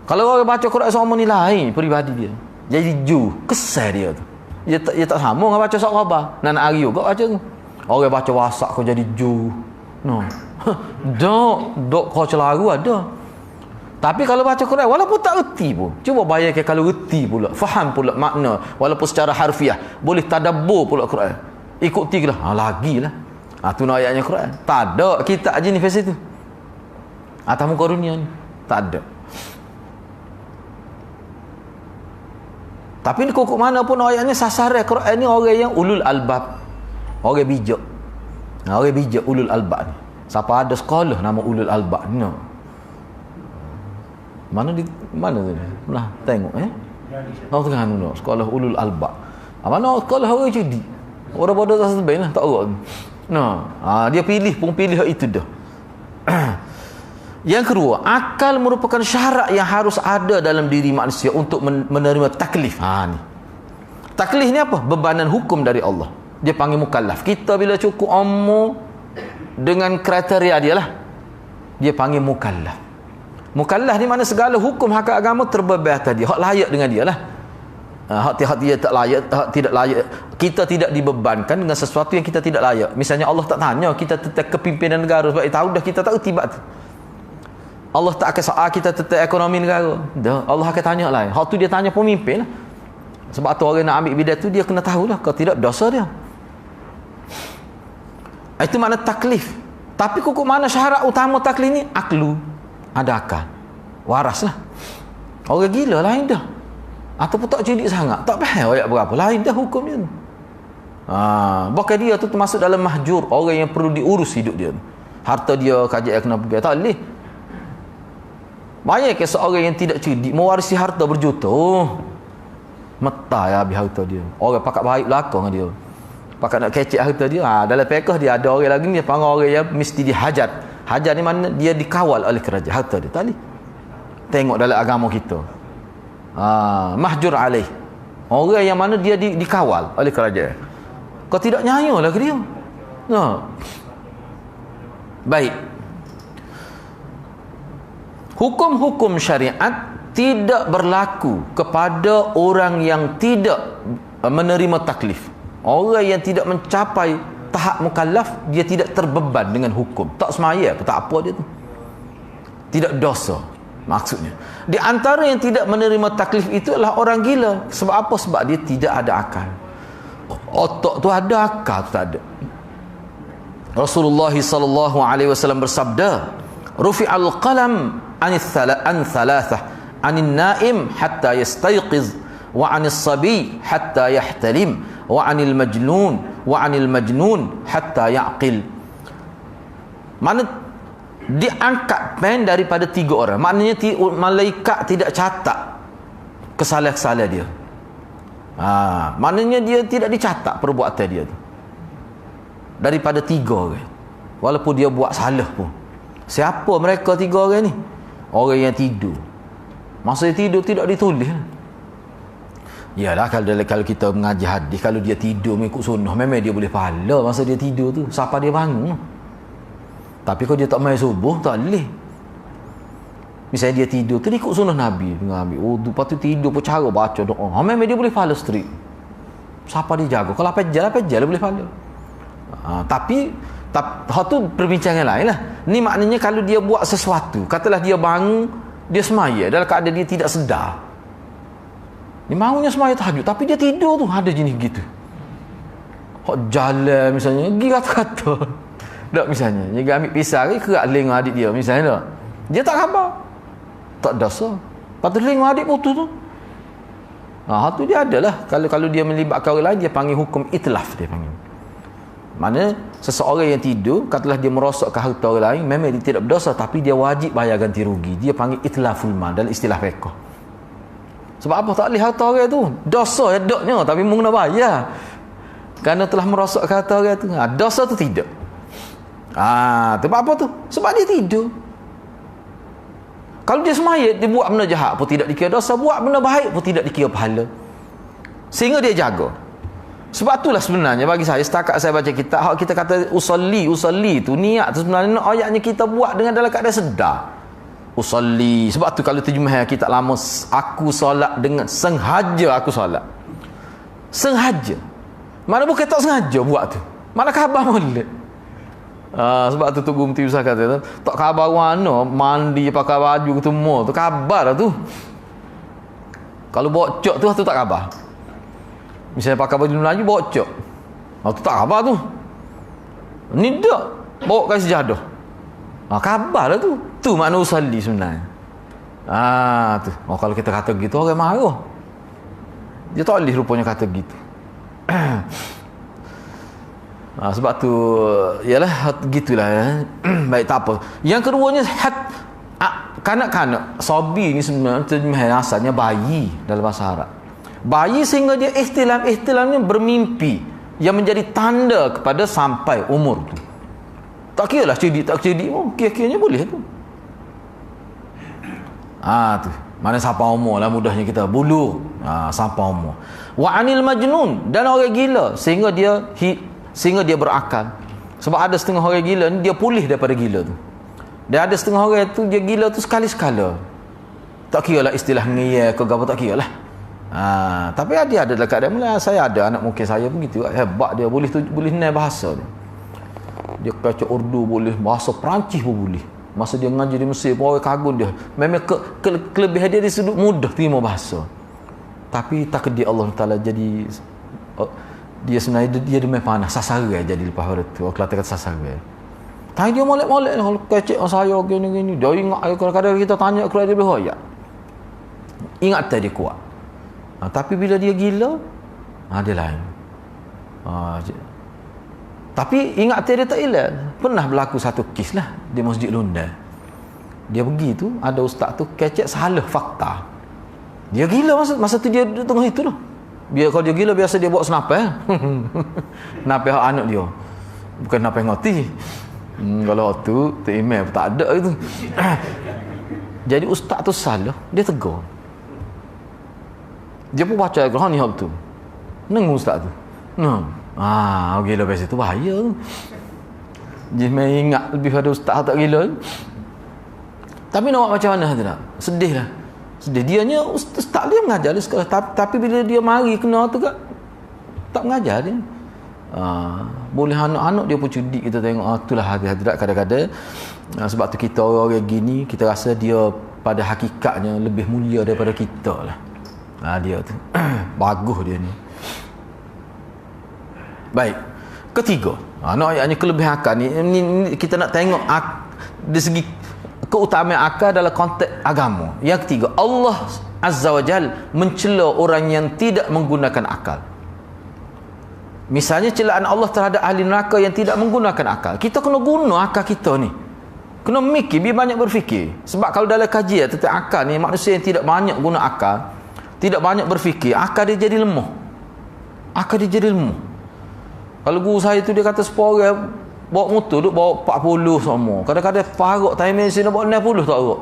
Kalau orang baca Quran sama ni lain peribadi dia. Jadi kesal dia tu. Dia tak sama dengan baca surat khabar. Nak hari juga baca tu. Orang baca wasak kau jadi no. Dok kau celaru ada. Tapi kalau baca Quran walaupun tak erti pun, cuba bayangkan kalau erti pula, faham pula makna walaupun secara harfiah, boleh tadabbur pula Quran. Ikuti lah. Lagilah. Tu nak ayatnya Quran. Tak ada kitab je ni versi tu. Atas muka dunia ni tak ada. Tapi ni kok mana pun ayatnya sasaran Quran ni orang yang ulul albab. Orang bijak. Orang bijak ulul albab ni. Siapa ada sekolah nama ulul albab ni? No. Mana tu? Nah, tengok tengah no, sekolah ulul albab. Mana sekolah orang jadi? Orang bodoh tak sebaik lah, tak orang. Dia pilih hak itu dah. Yang kedua, akal merupakan syarat yang harus ada dalam diri manusia untuk menerima taklif. Ni. Taklif ni apa? Bebanan hukum dari Allah. Dia panggil mukallaf. Kita bila cukup umur dengan kriteria dia lah, dia panggil mukallaf. Mukallaf ni mana segala hukum hak agama terbebas tadi, hak layak dengan dia lah. Hak dia tak layak, hak tidak layak, kita tidak dibebankan dengan sesuatu yang kita tidak layak. Misalnya Allah tak tanya kita tentang kepimpinan negara, sebab tahu dah kita tak erti bab tu. Allah tak akan soal kita tentang ekonomi negara. Dah, Allah akan tanya lain. Hak tu dia tanya pemimpin lah. Sebab tu orang nak ambil bidang tu dia kena tahulah, kalau tidak dosa dia. Itu makna taklif. Tapi kok mana syarat utama taklif ni? Aklu. Ada akal. Waras lah. Orang gila lain dah. Ataupun tak cerdik sangat, tak faham ayat berapa, lain dah hukumnya. Bahkan dia tu termasuk dalam mahjur, orang yang perlu diurus hidup dia. Harta dia kajian kena pergi, tak boleh. Banyak ke seorang yang tidak cerdik mewarisi harta berjuta. Metah ya habis harta dia. Orang pakat baik belakang dia. Pakat nak kecek harta dia. Dalam fiqh dia ada orang lagi ni panggil orang yang mesti dihajat. Hajar ni mana dia dikawal oleh kerajaan, harta dia tak boleh. Tengok dalam agama kita. Mahjur alaih. Orang yang mana dia dikawal oleh kerajaan. Kau tidak nyayalah ke dia. Baik. Hukum-hukum syariat tidak berlaku kepada orang yang tidak menerima taklif. Orang yang tidak mencapai tahap mukallaf, dia tidak terbeban dengan hukum. Tak semaya, tak apa dia tu. Tidak dosa maksudnya. Di antara yang tidak menerima taklif itu adalah orang gila. Sebab apa? Sebab dia tidak ada akal. Otak tu ada, akal tu tak ada. Rasulullah sallallahu alaihi wasallam bersabda, "Rufi'al qalam an thalathah, 'anil na'im hatta yastayqiz, wa 'anis sabi hatta yahtalim, wa 'anil majnun hatta ya'qil." Mana diangkat pen daripada 3 orang. Maknanya malaikat tidak catat kesalahan-kesalahan dia. Maknanya dia tidak dicatat perbuatan dia tu. Daripada 3 orang. Walaupun dia buat salah pun. Siapa mereka 3 orang ni? Orang yang tidur. Masa dia tidur tidak ditulis. Yalah, kalau kita mengaji hadis, kalau dia tidur mengikut sunnah, memang dia boleh pahala masa dia tidur tu. Siapa dia bangun? Tapi kalau dia tak main subuh, tak boleh. Misalnya dia tidur tu, dia ikut sunnah Nabi, ambil wudu, lepas tu tidur pun cara baca doa. Memang dia boleh pahala straight. Siapa dia jaga? Kalau apa dia boleh pahala. Tapi tu perbincangan lain lah. Ni maknanya kalau dia buat sesuatu, katalah dia bangun, dia semaya dalam keadaan dia tidak sedar. Dia maunya semaya tahajud, tapi dia tidur tu, ada jenis gitu. Hak jalan misalnya, pergi kata-kata. Tak misalnya, dia ambil pisau ke kerak lengah adik dia misalnya tak. Dia tak khabar. Tak dosa. Lepas tu lengah adik putus tu. Tu dia adalah kalau dia melibatkan orang lain, dia panggil hukum itlaf, dia panggil. Mana seseorang yang tidur, katalah dia merosakkan harta orang lain, memang dia tidak berdosa, tapi dia wajib bayar ganti rugi. Dia panggil itlaful mal dalam istilah fiqh. Sebab apa? Tak boleh harta orang tu. Dosa adaknya, tapi mung nak bayar. Kerana telah merosakkan harta orang tu. Dosa tu tidak. Sebab apa tu? Sebab dia tidur. Kalau dia semayat, dia buat benda jahat pun tidak dikira dosa, buat benda baik pun tidak dikira pahala. Sehingga dia jaga. Sebab itulah sebenarnya bagi saya, setakat saya baca kitab, kita kata usalli tu, niat tu sebenarnya ayatnya kita buat dengan dalam keadaan sedar. Usalli. Sebab tu kalau terjemah kitab lama, aku solat dengan sengaja, aku solat. Sengaja. Mana bukan tak sengaja buat tu. Mana khabar molek. Sebab tu Tugu Mti Usah kata tak khabar mana mandi pakai baju ketemu tu khabar lah tu. Kalau bocok tu tak khabar. Misalnya pakai baju Melayu bocok, tu tak khabar tu. Ni tak bawa kat sejadah, khabar lah tu. Tu makna usalli sebenarnya. Tu. Kalau kita kata gitu orang marah. Dia tak boleh rupanya kata gitu. Sebab tu yalah gitulah. Baik, tak apa. Yang keduanya kanak-kanak sabi ni sebenarnya terjemah asalnya bayi dalam bahasa Arab. Bayi sehingga dia ihtilamnya bermimpi yang menjadi tanda kepada sampai umur tu. Tak kira lah cerdik tak cerdik pun, kira-kiranya boleh tu. Tu. Mana sampai umur lah mudahnya kita bulu. Sampai umur. Wa anil majnun, dan orang gila sehingga dia berakal. Sebab ada setengah orang gila ni dia pulih daripada gila tu. Dan ada setengah orang tu dia gila tu sekali-sekala. Tak kira lah istilah ngeyel ke apa, tak kira lah. Tapi dia ada dalam keadaan mula. Saya ada anak mungkin saya pun gitu. Hebat dia, boleh naik bahasa dia. Dia baca Urdu boleh, bahasa Perancis pun boleh. Masa dia ngaji di Mesir pun orang kagum dia. Memang kelebihan dia di sudut mudah terima bahasa. Tapi takdir Allah Taala jadi dia sebenarnya dia demam panas sasaran jadi lepas hari tu. Orang Kelantan kata sasaran. Tapi dia molek-molek lah, kecek saya gini-gini. Dia ingat kadang-kadang kita tanya keluar dia berhoyak. Ingat dia kuat. Tapi bila dia gila, dia lain. Tapi ingat dia tak hilang. Pernah berlaku satu kes lah di Masjid Lunda. Dia pergi tu, ada ustaz tu kecek salah fakta. Dia gila masa tu dia tengah itu tu. Kalau dia gila biasa dia bawa senapel. Napel anak dia. Bukan napel ngoti. Kalau tu email pun tak ada gitu. Jadi ustaz tu salah, dia tegur. Dia pun baca Al-Quran ni hal tu. Nengu ustaz tu. Gila biasa tu bahaya tu. Dia main ingat lebih pada ustaz tak gila. Tapi nak buat macam mana tu tak? Sedih lah. Sedih. Dianya ustaz dia mengajar di sekolah. Tapi bila dia mari kena tu tak mengajar dia. Boleh anak-anak dia pun cerdik kita tengok. Itulah hadirat kadang-kadang. Sebab tu kita orang-orang gini, kita rasa dia pada hakikatnya lebih mulia daripada kita lah. Dia tu bagus dia ni. Baik, ketiga, ayatnya kelebihan akal ni kita nak tengok dari segi keutamaan akal dalam konteks agama. Yang ketiga, Allah Azza wa Jal mencela orang yang tidak menggunakan akal. Misalnya celaan Allah terhadap ahli neraka yang tidak menggunakan akal. Kita kena guna akal kita ni, kena mikir, biar banyak berfikir. Sebab kalau dalam kajian tentang akal ni, manusia yang tidak banyak guna akal, tidak banyak berfikir, akal dia jadi lemah. Kalau guru saya tu dia kata 10 orang bawa motor duk bawa 40 semua. Kadang-kadang parok time mesin nak bawa 60 tak arok.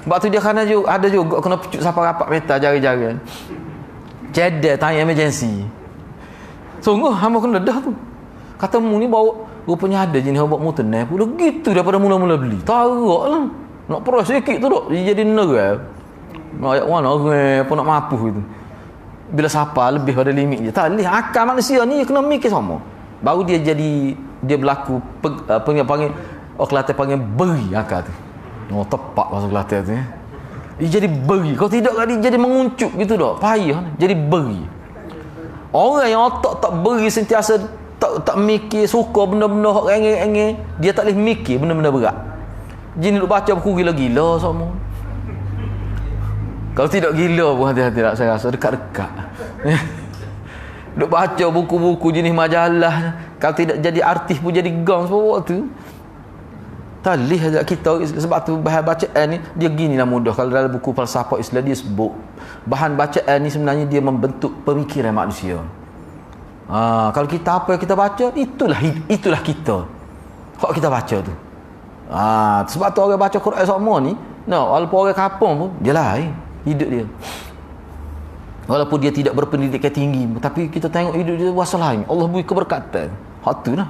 Sebab tu dia ada juga kena pecut sampai rapat meter jari-jari. Cedek time emergency. Sungguh hamba kena dah tu. Kata mu ni bawa rupanya ada jenis bawa motor 60 gitu daripada mula-mula beli. Tak arok lah. Nak peras sikit tu duk dia jadi nerai. Ayat mana apa nak mampu gitu. Bila siapa lebih pada limit je. Tak boleh. Akal manusia ni kena mikir sama. Baru dia berlaku panggil orang Kelantan panggil beri akal tu. Tepat bahasa Kelantan tu. Dia jadi beri. Kalau tidak dia jadi menguncup gitu dah. Payah. Jadi beri. Orang yang otak tak beri sentiasa tak mikir, suka benda-benda hak rengeng-rengeng, dia tak boleh mikir benda-benda berat. Jin duk baca buku gila-gila semua. Kalau tidak gila pun hati-hati lah, saya rasa dekat-dekat. Duk baca buku-buku jenis majalah, kalau tidak jadi artis pun jadi gong sebab tu. Talih ajak kita, sebab tu bahan bacaan ni dia ginilah mudah. Kalau dalam buku falsafah Islam dia sebut bahan bacaan ni sebenarnya dia membentuk pemikiran manusia. Kalau kita apa yang kita baca, itulah kita. Hak kita baca tu. Sebab tu orang baca Quran semua ni, walaupun orang kampung pun dia lain hidup dia. Walaupun dia tidak berpendidikan tinggi, tapi kita tengok hidup dia wasal lain. Allah beri keberkatan. Hak tu lah.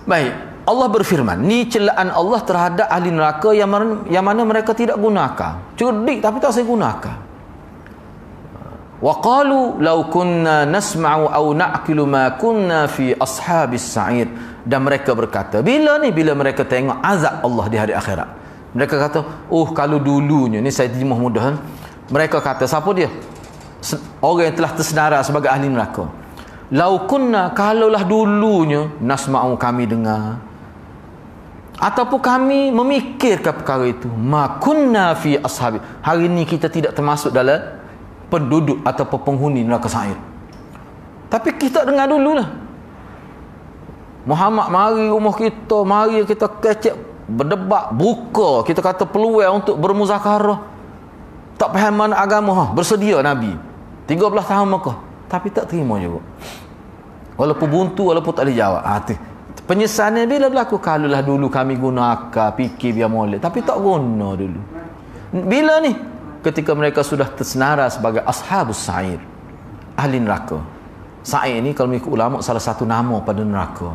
Baik, Allah berfirman, ni celaan Allah terhadap ahli neraka yang mana mereka tidak gunakan. Cerdik tapi tak saya gunakan. Wa qalu law kunna nasma'u aw na'qilu ma kunna fi ashabis sa'ir. Dan mereka berkata, bila mereka tengok azab Allah di hari akhirat, mereka kata, kalau dulunya, ni saya terjemah mudah kan? Mereka kata, siapa dia? Orang yang telah tersedara sebagai ahli neraka. Lau kunna, kalaulah dulunya nasma'u, kami dengar, ataupun kami memikirkan perkara itu, ma kunna fi ashabi, hari ini kita tidak termasuk dalam penduduk ataupun penghuni neraka sa'ir. Tapi kita dengar dululah. Muhammad mari rumah kita, mari kita kecek berdebat, buka, kita kata peluang untuk bermuzakarah. Tak faham mana agama, bersedia Nabi 13 tahun Mekah, tapi tak terima juga. Walaupun buntu, walaupun tak boleh jawab. Penyesalan bila berlaku, kalaulah dulu kami guna akal, fikir biar molek, tapi tak guna dulu. Bila ni? Ketika mereka sudah tersenara sebagai ashabus sa'ir, ahli neraka. Sa'ir ni kalau mengikut ulama salah satu nama pada neraka.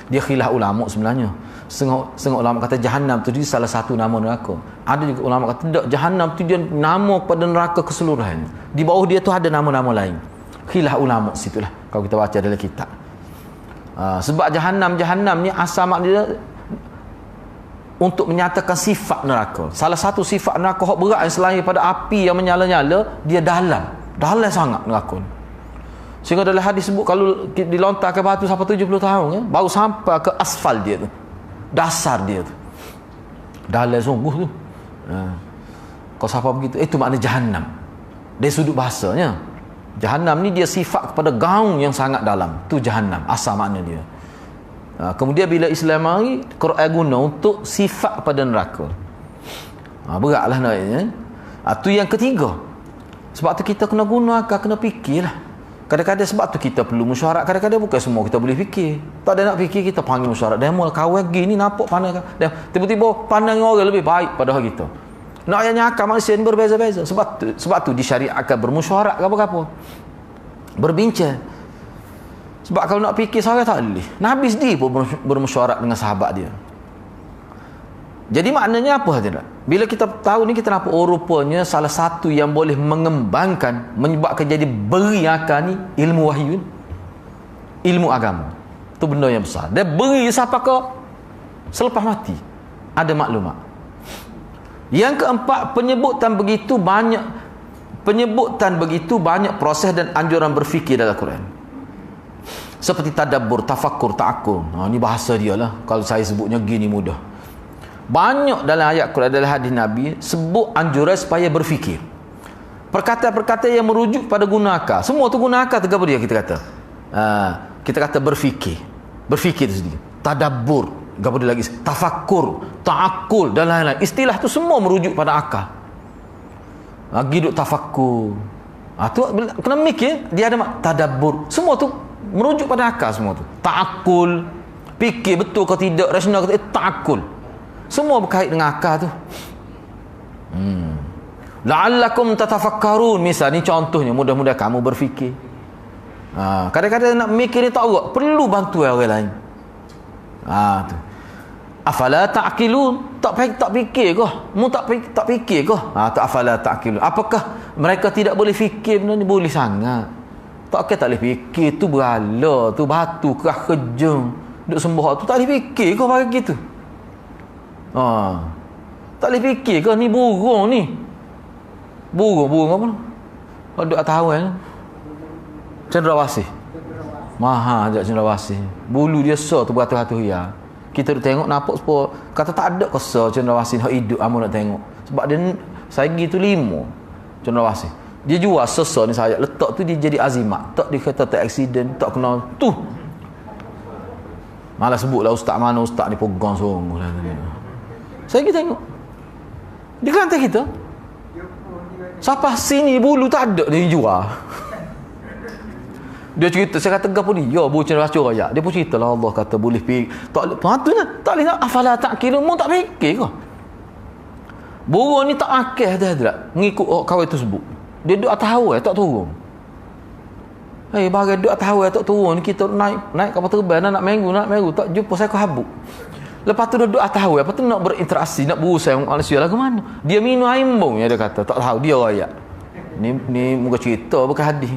Dia khilaf ulama sebenarnya. Setengah ulama kata Jahannam tu dia salah satu nama neraka. Ada juga ulama kata tak, Jahannam tu dia nama pada neraka keseluruhan. Di bawah dia tu ada nama-nama lain. Khilaf ulama situlah kalau kita baca dalam kitab. Sebab Jahannam ni asal maknanya untuk menyatakan sifat neraka. Salah satu sifat neraka hak berat yang selain pada api yang menyala-nyala, dia dalam sangat neraka. Sehingga dalam hadis sebut kalau dilontarkan batu sampai 70 tahun baru sampai ke asfal dia tu, dasar dia tu, dalam sungguh tu. Kalau siapa begitu, itu makna Jahannam dari sudut bahasanya. Jahannam ni dia sifat kepada gaung yang sangat dalam, tu Jahannam asal makna dia. Kemudian bila Islam mari, Quran guna untuk sifat pada neraka. Beratlah naknya. Tu yang ketiga. Sebab tu kita kena guna akal, kena fikirlah. Kadang-kadang sebab tu kita perlu mesyuarat. Kadang-kadang bukan semua kita boleh fikir. Tak ada nak fikir, kita panggil mesyuarat. Demo kawan gini nampak pandang kan. Tiba-tiba pandang orang lebih baik pada kita. Nak ayahnya akal manusia ni berbeza-beza. Sebab tu disyariatkan bermesyuarat ke apa-apa. Berbincang. Sebab kalau nak fikir seorang tak boleh. Nabi sendiri pun bermesyuarat dengan sahabat dia. Jadi maknanya apa tidak? Bila kita tahu ni, kita nampak rupanya salah satu yang boleh mengembangkan, menyebabkan jadi beri akal ni ilmu wahyu, ilmu agama. Itu benda yang besar. Dia beri siapa ke selepas mati ada maklumat. Yang keempat, penyebutan begitu banyak proses dan anjuran berfikir dalam Quran. Seperti tadabbur, tafakkur, ta'akkul. Ni bahasa dia lah. Kalau saya sebutnya gini mudah. Banyak dalam ayat Quran, dalam hadis Nabi sebut anjuran supaya berfikir. Perkataan-perkataan yang merujuk pada guna akal. Semua tu guna akal, apa dia kita kata? Kita kata berfikir. Berfikir tu sendiri. Tadabbur, apa dia lagi? Tafakkur, ta'akkul dan lain-lain. Istilah tu semua merujuk pada akal. Lagi duk tafakkur. Tu kena mikir, dia ada tadabbur. Semua tu merujuk pada akal semua tu. Ta'akkul, fikir betul ke tidak, rasional ke tidak, ta'akkul. Semua berkait dengan akal tu. La'allakum tatafakkarun, misal ni contohnya, mudah-mudahan kamu berfikir. Kadang-kadang nak mikir ni tak erat, perlu bantuan orang lain. Tu. Afala ta'qilun, tak fikir ke? Mu tak fikir ke? Tu afala ta'qilun. Apakah mereka tidak boleh fikir benda ni? Boleh sangat. Tak boleh fikir, tu berhala, tu batu, kerah kejung, duk sembah tu, tak boleh fikir ke bagi gitu? Tak boleh fikir ke? Ni burung ni. Burung apa? Duk atas awan. Cendrawasih. Maha ajak cendrawasih. Bulu dia besar tu beratus-ratus ya. Kita duk tengok nampak sepuluh. Kata tak ada kesal cendrawasih hak hidup amu nak tengok. Sebab dia sagi tu 5. cendrawasih. Dia jual sesa ni saya letak tu dia jadi azimat. Tak dia kata tak accident, tak kena tu. Malah sebutlah ustaz mana ustaz ni pegang sungguh lah. Saya pergi tengok. Dia kata kita. Siapa sini bulu tak ada dia jual. Dia cerita, saya kata gapo dia, bocor racun raya. Dia pun cerita lah Allah kata boleh pergi. Tak patutlah, tak boleh nak afala tak kira mu tak fikir ke? Burung ni tak akeh dah mengikut kawan tersebut. Dia duduk atas hawa tak turun. Bagai duduk atas hawa tak turun, kita naik kapal terbang nak minggu tak jumpa saya ke habuk. Lepas tu duduk atas hawa, lepas tu nak berinteraksi, nak berusaha dengan manusia lah ke mana? Dia minum air embung dia kata, tak tahu dia raya. Ni muka cerita bukan hadis.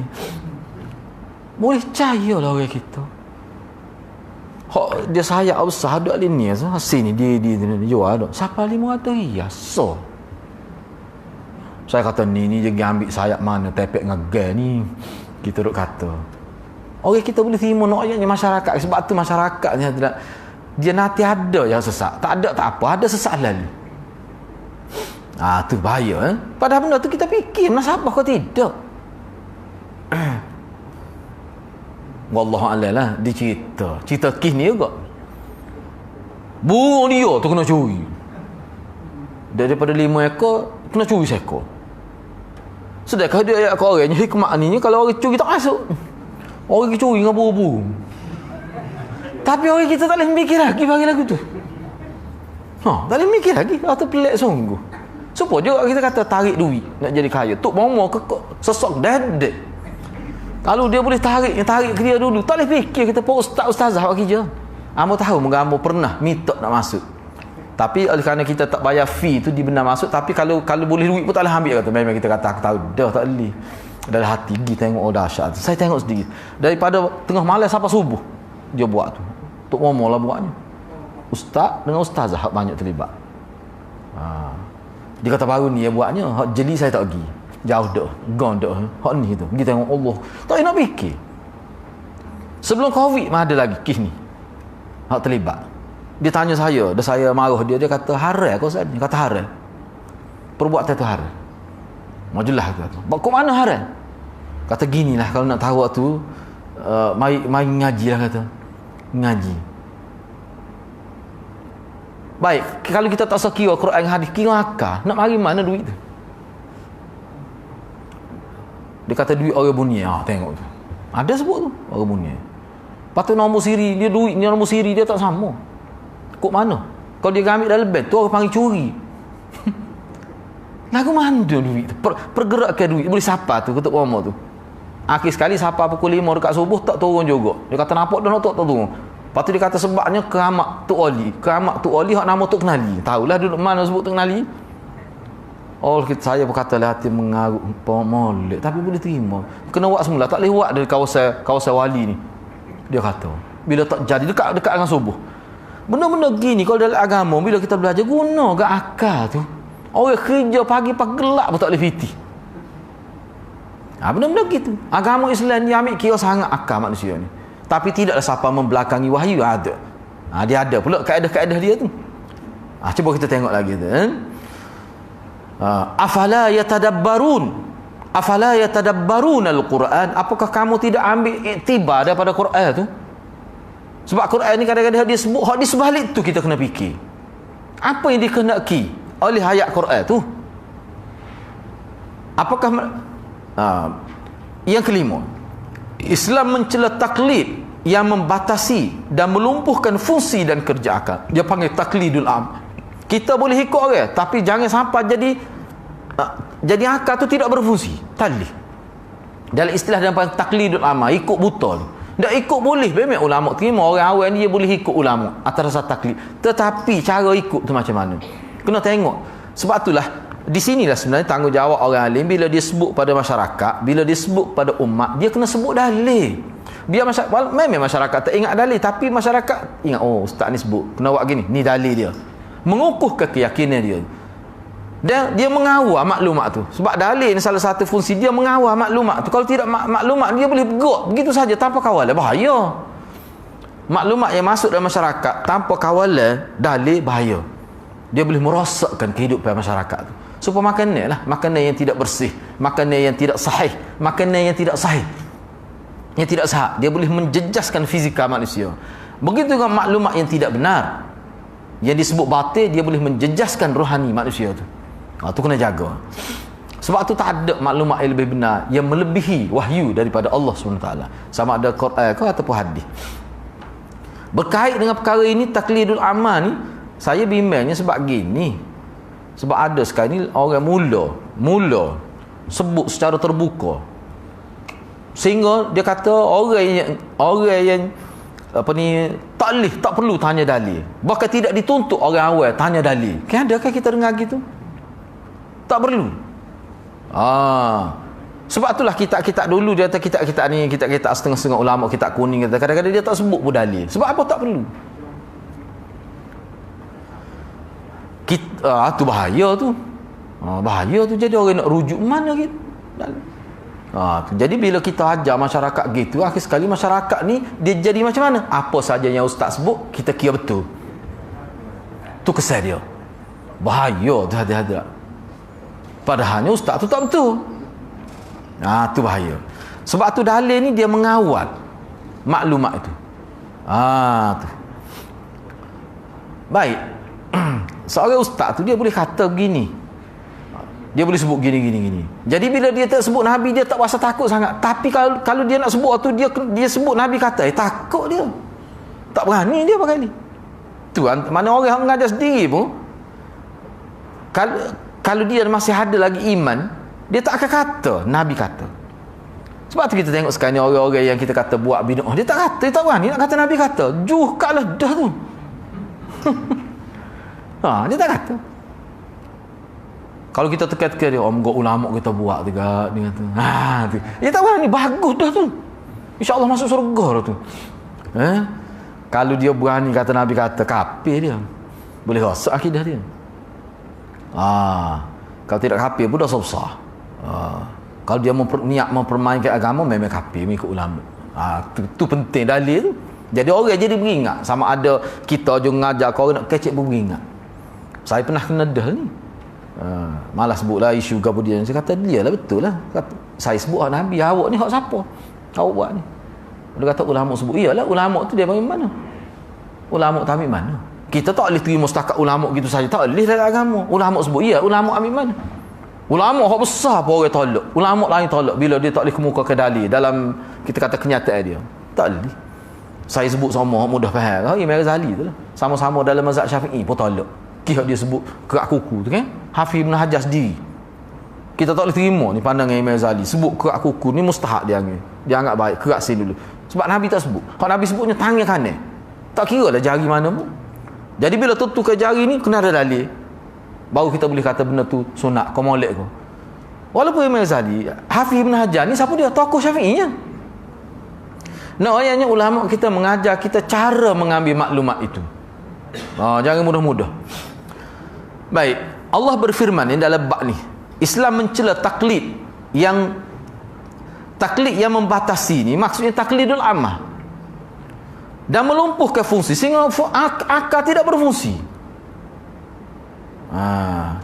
Boleh percaya lah orang kita. Dia sayap besar duduk lini sini dia jual duk. Siapa 500 riyal so. Saya kata ni je ambil sayap mana tepek ngegai ni. Kita duk kata. Orang kita boleh terima nak ayatnya masyarakat sebab tu masyarakat ni dia nanti ada yang sesak. Tak ada tak apa, ada sesak lalu. Tu bahaya Padahal benda tu kita fikir nasabah kau tidak. Wallahu a'lam lah cerita kes ni juga. Burung dia tu kena curi. Daripada 5 ekor kena curi seekor. Sedangkan dia ayat kau orangnya hikmah ni kalau orang curi tak masuk. Orang curi dengan burung-burung. Tapi orang kita tak boleh mikir lagi bagi lagu tu. Tak boleh mikir lagi. Atau pelik sungguh. Supaya juga kita kata tarik duit nak jadi kaya. Tok momo sesok dedek. Kalau dia boleh tarik ke dia dulu. Tak boleh fikir kita pun ustazah buat kerja. Amo tahu mengambo pernah minta nak masuk. Tapi oleh kerana kita tak bayar fee tu dia benar masuk. Tapi kalau boleh duit pun tak boleh ambil kata. Memang kita kata aku tahu dah tak boleh. Dalam hati pergi tengok dahsyat. Saya tengok sedikit. Daripada tengah malam sampai subuh dia buat tu. Tok momo lah buatnya. Ustaz dengan ustazah banyak terlibat. Dia kata baru ni dia buatnya. Hak jeli saya tak pergi. Jauh dah, gone dah. Hak ni tu. Pergi tengok Allah. Tak nak fikir. Sebelum Covid mah ada lagi kes ni. Hak terlibat. Dia tanya saya, dah saya marah dia kata haram kau Ustaz. Dia kata haram. Perbuatan tu haram. Majulah kata. Kok mana haram? Kata ginilah kalau nak tahu tu mai ngaji lah kata. Ngaji. Baik, kalau kita tak sekira Quran hadis kira akal, nak mari mana duit tu? Dia kata duit orang bunia. Tengok tu. Ada sebut tu orang bunia. Lepas tu nombor siri dia duit ni nombor siri dia tak sama. Kok mana? Kalau dia ambil dalam bank tu orang panggil curi. Lagu mana duit tu? Pergerakkan duit boleh siapa tu ketuk rumah tu. Akhir sekali siapa pukul 5 dekat subuh tak turun juga. Dia kata nampak dah tak turun. Lepas tu dia kata sebabnya keramat Tok Oli. Keramat Tok Oli hak nama Tok Kenali. Tahulah duduk mana sebut Tok Kenali. Saya berkata lah hati mengarut molek tapi boleh terima. Kena buat semula, tak boleh buat dari kawasan wali ni. Dia kata, bila tak jadi dekat dengan subuh. Benda-benda gini kalau dalam agama bila kita belajar guna ke akal tu. Orang kerja pagi-pagi gelap pun tak boleh fiti. Benda-benda gitu. Agama Islam ni ambil kira sangat akal manusia ni. Tapi tidaklah siapa membelakangi wahyu ada. Dia ada pula kaedah-kaedah dia tu. Cuba kita tengok lagi tu. Afala yatadabbarun al-Quran. Apakah kamu tidak ambil iktibar daripada Quran tu? Sebab Quran ni kadang-kadang dia sebut hak di sebalik tu kita kena fikir. Apa yang dikehendaki oleh ayat Quran tu? Apakah yang kelima, Islam mencela taklid yang membatasi dan melumpuhkan fungsi dan kerja akal. Dia panggil taklidul am. Kita boleh ikut orang, tapi jangan sampai jadi akal tu tidak berfungsi. Tali. Dalam istilah dia panggil taklidul amma, ikut buta. Tak ikut boleh, memang ulama terima orang awam ni dia boleh ikut ulama atas dasar taklid. Tetapi cara ikut tu macam mana? Kena tengok. Sebab itulah di sinilah sebenarnya tanggungjawab orang alim bila dia sebut pada masyarakat, bila dia sebut pada umat, dia kena sebut dalil. Biar masyarakat, memang masyarakat tak ingat dalil, tapi masyarakat ingat, ustaz ni sebut, kena buat gini, ni dalil dia. Mengukuhkan keyakinan dia. Dan dia mengawal maklumat tu. Sebab dalil ni salah satu fungsi dia mengawal maklumat tu. Kalau tidak maklumat dia boleh bergerak begitu saja tanpa kawalan, bahaya. Maklumat yang masuk dalam masyarakat tanpa kawalan dalil bahaya. Dia boleh merosakkan kehidupan masyarakat tu. supaya makanan lah, makanan yang tidak bersih, makanan yang tidak sahih, makanan yang tidak sahih, yang tidak sah, dia boleh menjejaskan fizikal manusia. Begitu juga maklumat yang tidak benar, yang disebut batil, dia boleh menjejaskan rohani manusia tu. Tu kena jaga. Sebab tu tak ada maklumat yang lebih benar, yang melebihi wahyu daripada Allah SWT, sama ada Quran ke ataupun hadis. Berkait dengan perkara ini, taklidul amal ni, saya bimbangnya sebab gini. Sebab ada sekarang ni orang mula sebut secara terbuka, sehingga dia kata orang yang tak perlu tanya dalil, bahkan tidak dituntut orang awal tanya dalil. Kan adakah kita dengar gitu? Tak perlu. Sebab itulah kitab-kitab dulu dia kata kitab-kitab ni, kitab-kitab setengah-setengah ulama, kitab kuning kata, kadang-kadang dia tak sebut pun dalil. Sebab apa tak perlu? Tu bahaya tu. Bahaya tu, jadi orang nak rujuk mana gitu. Jadi bila kita ajar masyarakat gitu, akhir sekali masyarakat ni dia jadi macam mana? Apa saja yang ustaz sebut kita kira betul. Tu kesan dia. Bahaya tu hati-hati. Padahalnya ustaz tu tak betul. Tu bahaya. Sebab tu dalil ni dia mengawal maklumat itu. Tu. Baik. Seorang ustaz tu dia boleh kata begini, dia boleh sebut gini. Jadi bila dia tak sebut Nabi, dia tak rasa takut sangat. Tapi kalau dia nak sebut tu, dia sebut Nabi kata, takut dia, tak berani dia pakai ni. Tu mana orang mengajar sendiri pun, kalau dia masih ada lagi iman, dia tak akan kata Nabi kata. Sebab tu kita tengok sekarang ni orang-orang yang kita kata buat bid'ah, dia tak berani nak kata Nabi kata. Juh kat ledah tu. Dia tak kata. Kalau kita teka-teka dia, moga ulama kita buat juga, dia kata. Dia tak berani, bagus dah tu. InsyaAllah masuk surga dah tu. Kalau dia berani kata Nabi kata, kafir dia. Boleh rosak akidah dia. Kalau tidak kafir pun dah besar. Kalau dia niat mempermainkan agama, memang kafir mengikut ulama. Tu penting dalil tu. Jadi orang jadi beringat. Sama ada kita juga ngajar kau nak kecek pun beringat. Saya pernah kena dah ni. Malah sebutlah isu kemudian. Saya kata dia lah, betul lah. Saya sebut Nabi, awak ni hak siapa? Awak buat ni. Dia kata ulama sebut. Iyalah, ulama tu dia panggil mana? Ulama tu ambil mana? Kita tak boleh terima setakat ulama gitu saja. Tak boleh dalam agama. Ulama sebut, iya, ulama ambil mana? Ulama hak besar pun orang tolak. Ulama lain tolak bila dia tak boleh kemukakan dalil dalam kita kata kenyataan dia. Tak boleh. Saya sebut sama mudah faham. Imam Ghazali tu lah. Sama-sama dalam mazhab Syafi'i pun tolak. Kira dia sebut kerak kuku tu kan. Hafiz Ibn Hajar sendiri. Kita tak boleh terima ni pandangan Imam Ghazali. Sebut kerak kuku ni mustahak dia anggap. Dia anggap baik kerak sini dulu. Sebab Nabi tak sebut. Kalau Nabi sebutnya tangan kanan. Tak kira lah jari mana pun. Jadi bila tutup ke jari ni kena ada dalil. Baru kita boleh kata benda tu sunat kau molek kau. Walaupun Imam Ghazali, Hafiz Ibn Hajar ni siapa dia? Tokoh Syafi'inya. Ayatnya ulama kita mengajar kita cara mengambil maklumat itu. Jangan mudah-mudah. Baik, Allah berfirman ni dalam bab ni, Islam mencela taklid yang membatasi ni, maksudnya taklidul amal dan melumpuhkan fungsi sehingga akal tidak berfungsi.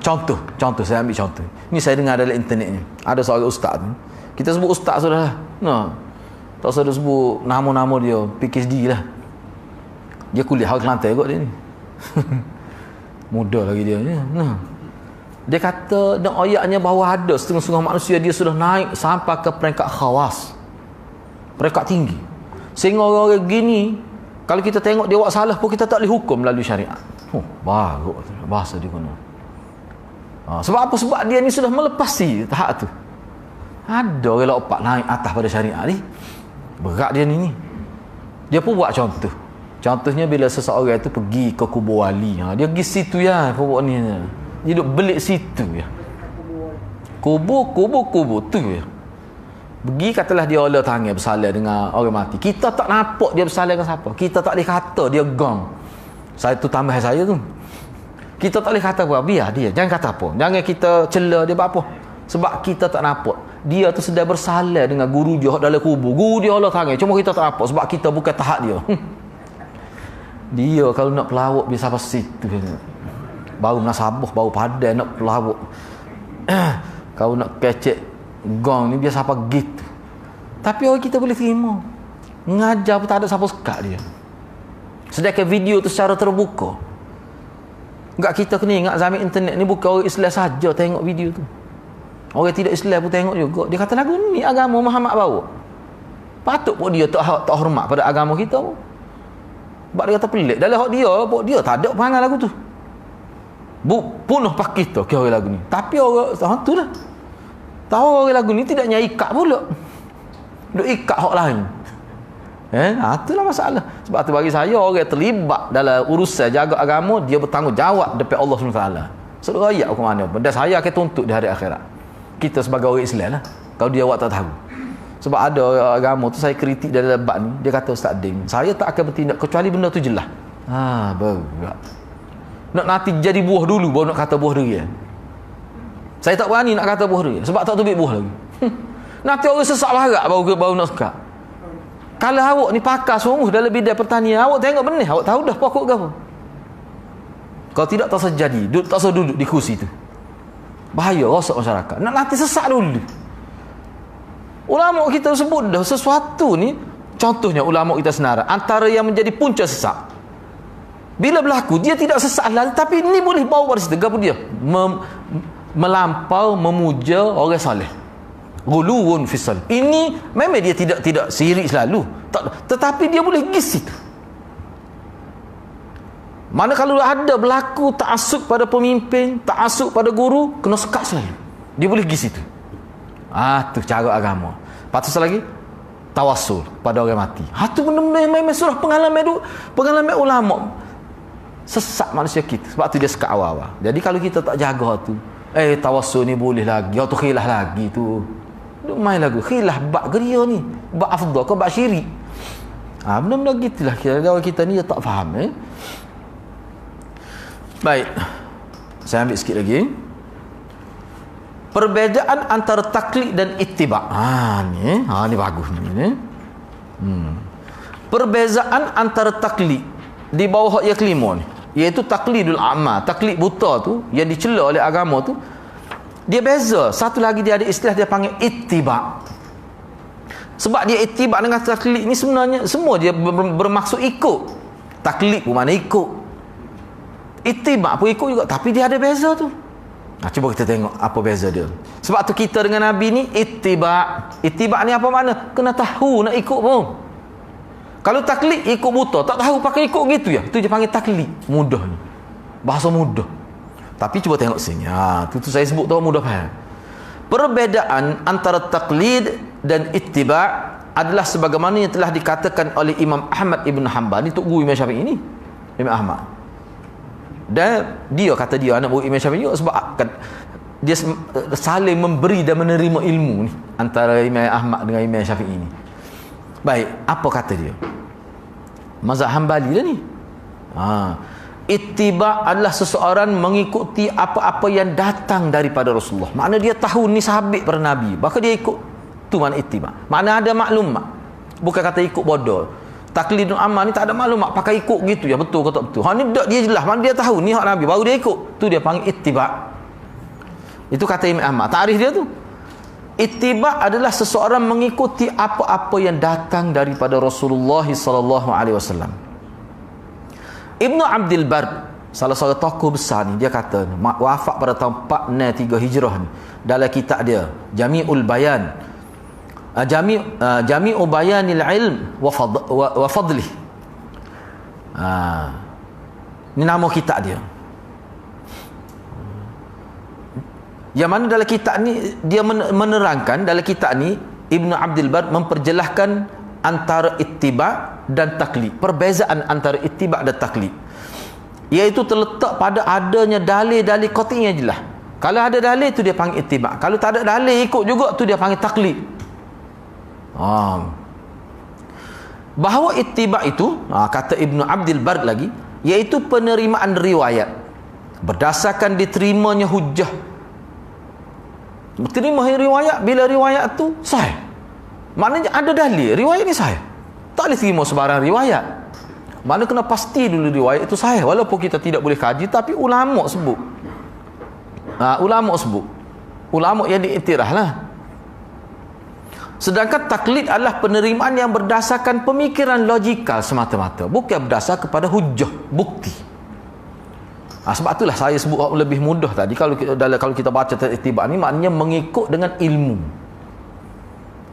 Contoh saya ambil contoh. Ni saya dengar dalam internet ni. Ada seorang ustaz tu. Kita sebut ustaz sudah lah. Tak usah sebut nama-nama dia, PhD lah. Dia kuliah di Kelantan kot dia ni. Muda lagi dia. Dia kata dan ayatnya bahawa ada setengah-setengah manusia dia sudah naik sampai ke peringkat khawas. Peringkat tinggi. Sehingga orang-orang gini, kalau kita tengok dia buat salah pun kita tak boleh hukum melalui syariat. Bagus bahasa dia guna. Sebab apa? Sebab dia ni sudah melepasi tahap tu. Ada orang lompat naik atas pada syariat ni. Berat dia ni. Dia pun buat contoh. Contohnya bila seseorang itu pergi ke kubur wali. Dia pergi situ ya kubur ni. Dia duduk belik situ ya. Kubur tu ya. Pergi katalah dia olah tangan bersalah dengan orang mati. Kita tak nampak dia bersalah dengan siapa. Kita tak boleh kata dia gong. Saya tu tambahan saya tu. Kita tak boleh kata apa. Biar dia. Jangan kata apa. Jangan kita cela dia apa. Sebab kita tak nampak. Dia tu sedang bersalah dengan guru dia dalam kubur. Guru dia olah tangan. Cuma kita tak nampak. Sebab kita bukan tahap dia. Dia kalau nak pelawak biasa apa situ. Baru nasabah, baru padan nak pelawak. Kau nak kecek gong ni biasa apa gitu. Tapi orang kita boleh terima. Ngajar pun tak ada siapa sekat dia. Sedangkan video tu secara terbuka. Enggak, kita kena ingat zaman internet ni bukan orang Islam saja tengok video tu. Orang tidak Islam pun tengok juga. Dia kata lagu ni agama Muhammad bawa. Patut pun dia tak hormat pada agama kita pun. Sebab dia kata pelik. Dalam hak dia tak ada perangai lagu tu. Punuh pak kita ke orang lagu ni. Tapi orang tu lah. Tahu orang lagu ni tidak nyai ikat pula. Duk ikat hak lain. Itulah masalah. Sebab tu bagi saya orang terlibat dalam urusan jaga agama, dia bertanggungjawab depan Allah SWT. Seluruh rakyat ke mana pun. Dan saya akan tuntut di hari akhirat. Kita sebagai orang Islam lah. Kalau dia awak tak tahu. Sebab ada agama tu saya kritik dalam debat ni. Dia kata, Ustaz Ding, saya tak akan bertindak kecuali benda tu jelas. Berat. Nak nanti jadi buah dulu baru nak kata buah durian. Saya tak berani nak kata buah durian sebab tak tubik buah lagi. Nanti orang sesak larat baru nak sekat. Kalau awak ni pakar sungguh dalam bidang pertanian, awak tengok benih, awak tahu dah pokok ke apa. Kalau tidak tak sejadi, tak usah duduk di kursi tu. Bahaya rosak masyarakat. Nak nanti sesak dulu. Ulama kita sebut dah sesuatu ni, contohnya ulama kita senarai antara yang menjadi punca sesak. Bila berlaku dia tidak sesak lagi, tapi ni boleh bawa pada situ. Gapo dia? Melampau memuja orang soleh. Ghuluwun fisal. Ini memang dia tidak sirik selalu. Tetapi dia boleh pergi situ. Mana kalau ada berlaku ta'assub pada pemimpin, ta'assub pada guru, kena sekat selalu. Dia boleh pergi situ. Tu cara agama. Lepas tu lagi tawassul pada orang mati. Tu benda-benda yang memang surah pengalaman ulama. Sesak manusia kita. Sebab tu dia sekat awal-awal. Jadi kalau kita tak jaga tu, tawassul ni boleh lagi, atau khilaf lagi tu. Duk main lagu khilaf bab geria ni, bab afdal ke bab syirik. Benda-benda gitulah kita ni dia tak faham. Baik. Saya ambil sikit lagi. Perbezaan antara taklid dan ittiba'. Ni bagus ni. Perbezaan antara taklid di bawah yang kelima ni, iaitu taklidul a'ma, taklid buta tu yang dicela oleh agama tu, dia beza. Satu lagi dia ada istilah dia panggil ittiba'. Sebab dia ittiba' dengan taklid ni sebenarnya semua dia bermaksud ikut. Taklid pun mana ikut, ittiba' pun ikut juga, tapi dia ada beza tu. Cuba kita tengok apa beza dia. Sebab tu kita dengan Nabi ni ittiba'. Ittiba' ni apa makna? Kena tahu nak ikut pun. Kalau taklid ikut buta, tak tahu pakai ikut gitu ya, tu dia panggil taklid. Mudah ni, bahasa mudah. Tapi cuba tengok sini. Tu saya sebut tu mudah faham. Perbezaan antara taklid dan ittiba' adalah sebagaimana yang telah dikatakan oleh Imam Ahmad Ibn Hanbal. Ni tok guru Imam Syafi'i ni, Imam Ahmad. Dan dia kata dia anak murid Imam Syafi'i juga, sebab dia saling memberi dan menerima ilmu ni antara Imam Ahmad dengan Imam Syafi'i ni. Baik, apa kata dia? Mazhab Hanbali dah ni. Ittiba' adalah seseorang mengikuti apa-apa yang datang daripada Rasulullah. Makna dia tahu ni sahabat para Nabi, maka dia ikut. Tu makna ittiba'. Makna ada maklumat. Bukan kata ikut bodoh. Taklidul amal ni tak ada maklumat, pakai ikut gitu ya, betul ke tak betul. Ni dia jelas, makna dia tahu ni hak Nabi, baru dia ikut. Tu dia panggil ittiba'. Itu kata Imam Ahmad. Takrif dia tu. Ittiba' adalah seseorang mengikuti apa-apa yang datang daripada Rasulullah sallallahu alaihi wasallam. Ibnu Abdul Bar, salah seorang tokoh besar ni, dia kata wafat pada tahun 463 Hijrah ni, dalam kitab dia Jami'ul Bayan, Jami'u Bayanil Ilm wa Fadlih. Ni nama kitab dia. Yang mana dalam kitab ni dia menerangkan, dalam kitab ni Ibnu Abdul Bar memperjelaskan antara ittiba' dan taklid. Perbezaan antara ittiba' dan taklid, iaitu terletak pada adanya dalil-dalil qat'iyah jelas. Kalau ada dalil tu dia panggil ittiba'. Kalau tak ada dalil ikut juga, tu dia panggil taklid. Bahawa ittiba' itu, kata Ibnu Abdul Bar lagi, iaitu penerimaan riwayat berdasarkan diterimanya hujjah. Terima riwayat bila riwayat tu sahih. Maknanya ada dalil, riwayat ni sahih. Tak boleh terima sebarang riwayat. Mana kena pasti dulu riwayat itu sahih. Walaupun kita tidak boleh kaji, tapi ulama sebut. Ulama sebut. ulama yang diiktiraf lah. Sedangkan taklid adalah penerimaan yang berdasarkan pemikiran logikal semata-mata, bukan berdasar kepada hujah, bukti. Sebab itulah saya sebut lebih mudah tadi, kalau kita baca ittiba ni maknanya mengikut dengan ilmu.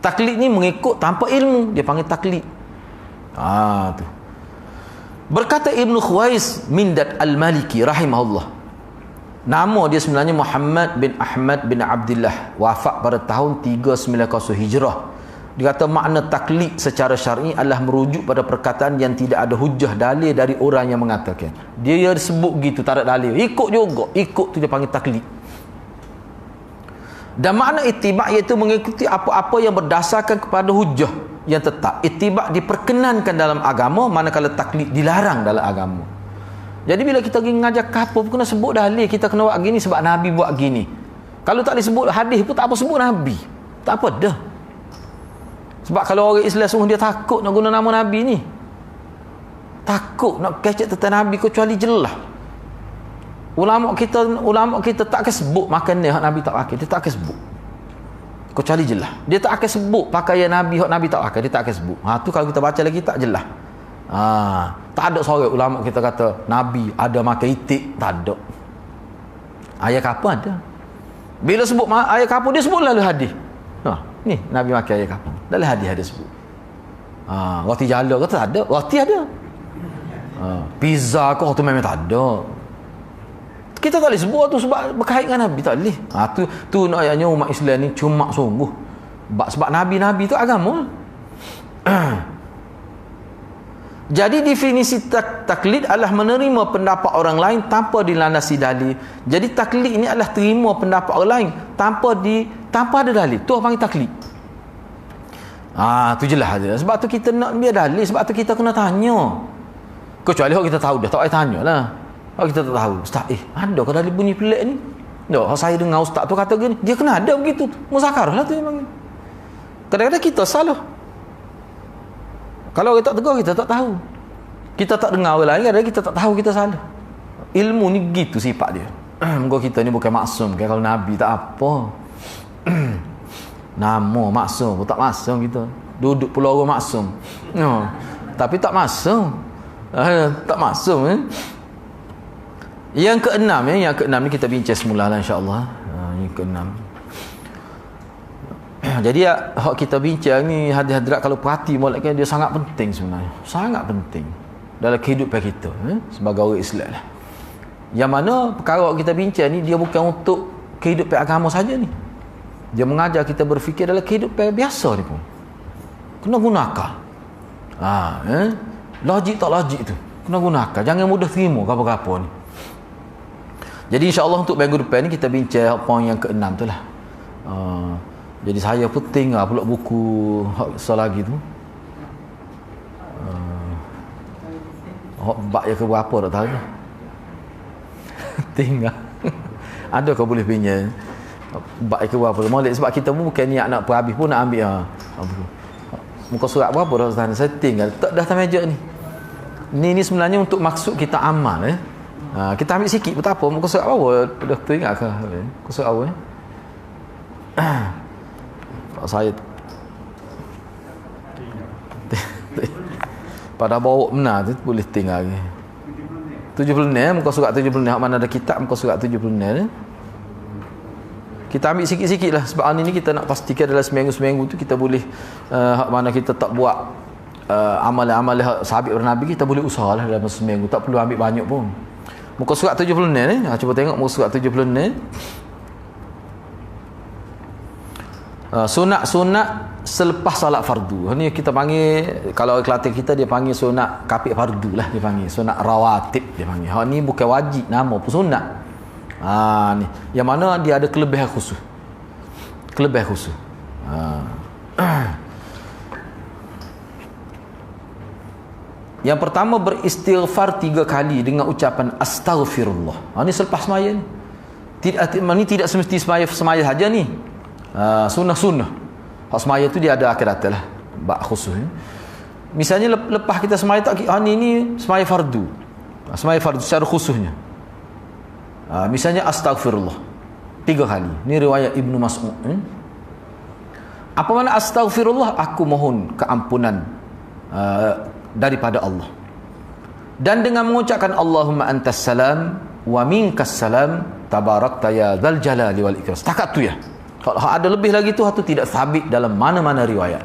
Taklid ni mengikut tanpa ilmu, dia panggil taklid. Tu. Berkata Ibnu Khuwais Mindad Al-Maliki rahimahullah, nama dia sebenarnya Muhammad bin Ahmad bin Abdullah, wafat pada tahun 390 Hijrah. Dia kata makna taklid secara syar'i adalah merujuk pada perkataan yang tidak ada hujah dalil dari orang yang mengatakan. Dia sebut gitu, tak ada dalil, ikut juga, ikut tu dia panggil taklid. Dan makna ittiba' iaitu mengikuti apa-apa yang berdasarkan kepada hujah yang tetap. Ittiba' diperkenankan dalam agama, manakala taklid dilarang dalam agama. Jadi bila kita pergi mengajar kapal, kena sebut dalil, kita kena buat gini sebab Nabi buat gini. Kalau tak disebut hadis pun tak apa, sebut Nabi, tak apa dah. Sebab kalau orang Islam semua dia takut nak guna nama Nabi ni, takut nak kecek tentang Nabi, kecuali jelas. Ulama kita tak akan sebut makan ni hak Nabi tak pakai, dia tak akan sebut, kecuali jelas. Dia tak akan sebut pakaian Nabi hak Nabi tak pakai, dia tak akan sebut. Tu kalau kita baca lagi tak jelas. Tak ada seorang ulama kita kata Nabi ada makan itik, tak ada. Ayat kapal ada. Bila sebut ayat kapal, dia sebut lalu hadis. Ni Nabi makan ayat kapal, dalam hadis ada sebut. Roti jala kata tak ada, roti ada. Pizza kau tu memang tak ada. Kita tak boleh sebut tu sebab berkait dengan Nabi, tak boleh. Tu ayatnya umat Islam ni cuma sungguh. Sebab Nabi tu agama. Jadi definisi taklid adalah menerima pendapat orang lain tanpa dilandasi dalil. Jadi taklid ini adalah terima pendapat orang lain tanpa ada dalil. Tu orang panggil taklid. Tu jelas aja. Sebab tu kita nak biar dalil, sebab tu kita kena tanya. Kecuali kalau kita tahu dah, tak payah tanya lah. Kalau kita tak tahu, ustaz, ada ke dalil bunyi pelik ni? Tak, saya dengar ustaz tu kata gini, dia kena ada begitu. Muzakarah lah tu memang. Kadang-kadang kita salah. Kalau kita tak tegur, kita tak tahu. Kita tak dengar orang lain, kadang-kadang kita tak tahu kita salah. Ilmu ni gitu sifat dia. Moga kita ni bukan maksum. Kalau Nabi tak apa. Nama maksum, tak maksum kita. Duduk pulau orang maksum. Tapi tak maksum. Tak maksum. Yang keenam ni kita bincang semula lah insya-Allah. Yang keenam. Jadi hak kita bincang ni hadirat kalau perhati molek dia sangat penting sebenarnya. Sangat penting dalam kehidupan kita sebagai orang Islam lah. Yang mana perkara kita bincang ni dia bukan untuk kehidupan agama saja ni. Dia mengajar kita berfikir dalam kehidupan biasa ni pun. Kena guna akal. Logik tak logik tu. Kena guna akal. Jangan mudah terima apa-apa ni. Jadi insya-Allah untuk minggu depan ni kita bincang poin yang keenam tu lah. Jadi saya penting pula buku selagi tu. Bab yang ke berapa tak tahu. Tinggal. Ada kau boleh pinjam. Bab yang ke berapa? Molek sebab kita pun bukan niat nak habis pun nak ambil muka surat berapa dah Ustaz? Saya tinggal tak dah atas meja ni. Ni sebenarnya untuk maksud kita amal kita ambil sikit pun tak apa. Muka surat apa? Dah teringat ke? Muka surat apa saya pada bawa benar tu boleh tinggal lagi 70 muka surat 70 mana ada kitab muka surat 70 kita ambil sikit-sikit lah sebab hari ni kita nak pastikan dalam seminggu-seminggu tu kita boleh mana kita tak buat amalan-amalan sahabat bernabi, kita boleh usaha lah dalam seminggu, tak perlu ambil banyak pun. Muka surat 70 ni cuba tengok muka surat 70 ni. Sunat selepas solat fardu. Ni kita panggil, kalau Kelantan kita dia panggil sunat kapit fardu lah, dia panggil sunat rawatib dia panggil. Ni bukan wajib, nama pun sunat. Ni yang mana dia ada kelebihan khusus. Yang pertama beristighfar 3 kali dengan ucapan astaghfirullah. Ni selepas sembahyang ni. Tidak semesti sembahyang saja ni. Sunnah-sunnah. Hak sembahyang tu dia ada akhirat lah. Bab khusus. Misalnya lepas kita sembahyang tak ni sembahyang fardu. Sembahyang fardu secara khususnya. Misalnya astaghfirullah. 3 kali. Ini riwayat Ibnu Mas'ud. Apa makna astaghfirullah? Aku mohon keampunan daripada Allah. Dan dengan mengucapkan Allahumma antas salam wa minkas salam tabarakta ya dzal jalali wal ikram. Setakat tu ya. Kalau ada lebih lagi tu tidak sabit dalam mana-mana riwayat.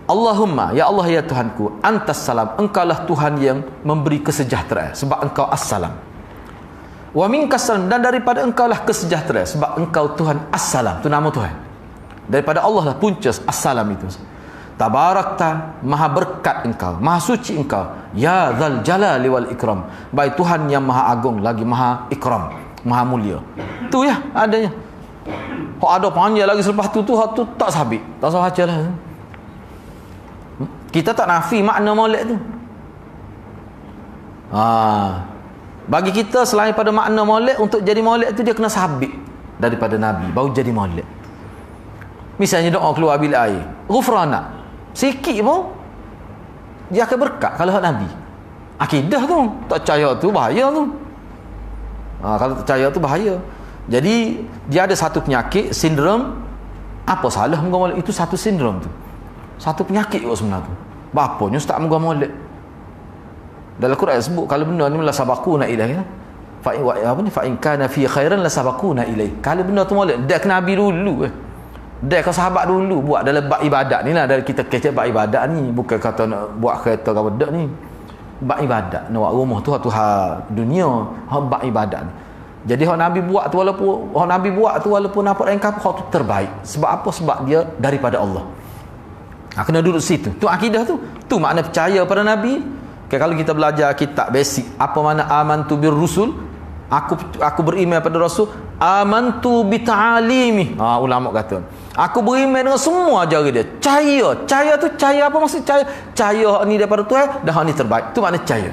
Allahumma, ya Allah ya Tuhanku, antas salam, engkaulah Tuhan yang memberi kesejahteraan sebab engkau as-salam. Wa minkas salam, dan daripada engkaulah kesejahteraan sebab engkau Tuhan as-salam. Tu nama Tuhan. Daripada Allah lah punca as-salam itu. Tabarakta, maha berkat engkau, maha suci engkau, ya dzal jalali wal ikram. Baik Tuhan yang maha agung lagi maha ikram, maha mulia. Tu ya adanya. Kok ada panjang lagi selepas tu tak sabit. Tak usah bacalah. Kita tak nafi makna maulid tu. Bagi kita selain pada makna maulid, untuk jadi maulid tu dia kena sabit daripada Nabi baru jadi maulid. Misalnya doa keluar bil air, ghufrana, sikit pun dia akan berkat kalau hak Nabi. Akidah tu, tak percaya tu bahaya tu. Kalau tak percaya tu bahaya. Jadi dia ada satu penyakit, sindrom. Apa salah moga maulid? Itu satu sindrom tu. Satu penyakit kot sebenarnya tu. Bapanya ustaz moga maulid. Dalam Quran sebut kalau benda ni la sabaquna ilaih. Fa in kana fi khairan la sabaquna ilaih. Kalau benda tu maulid, dia kena Nabi dulu. Dia ke sahabat dulu buat dalam bab ibadat ni lah. Dari kita kecek bab ibadat ni, bukan kata nak buat kereta ke benda ni. Bab ibadat, nak buat rumah tu hak dunia, hak bab ibadat ni. Jadi hak Nabi buat tu walaupun nampak lain kapal, hak tu terbaik. Sebab apa? Sebab dia daripada Allah. Kena duduk situ. Tu akidah tu. Tu makna percaya pada Nabi. Kalau kita belajar kitab basic, apa makna amantu bir rusul? Aku beriman pada Rasul. Amantu bi ta'alimi. Ulama kata, aku beriman dengan semua ajaran dia. Cahaya tu cahaya apa maksud cahaya? Cahaya ni daripada Tuhan dan hak ni terbaik. Tu makna cahaya.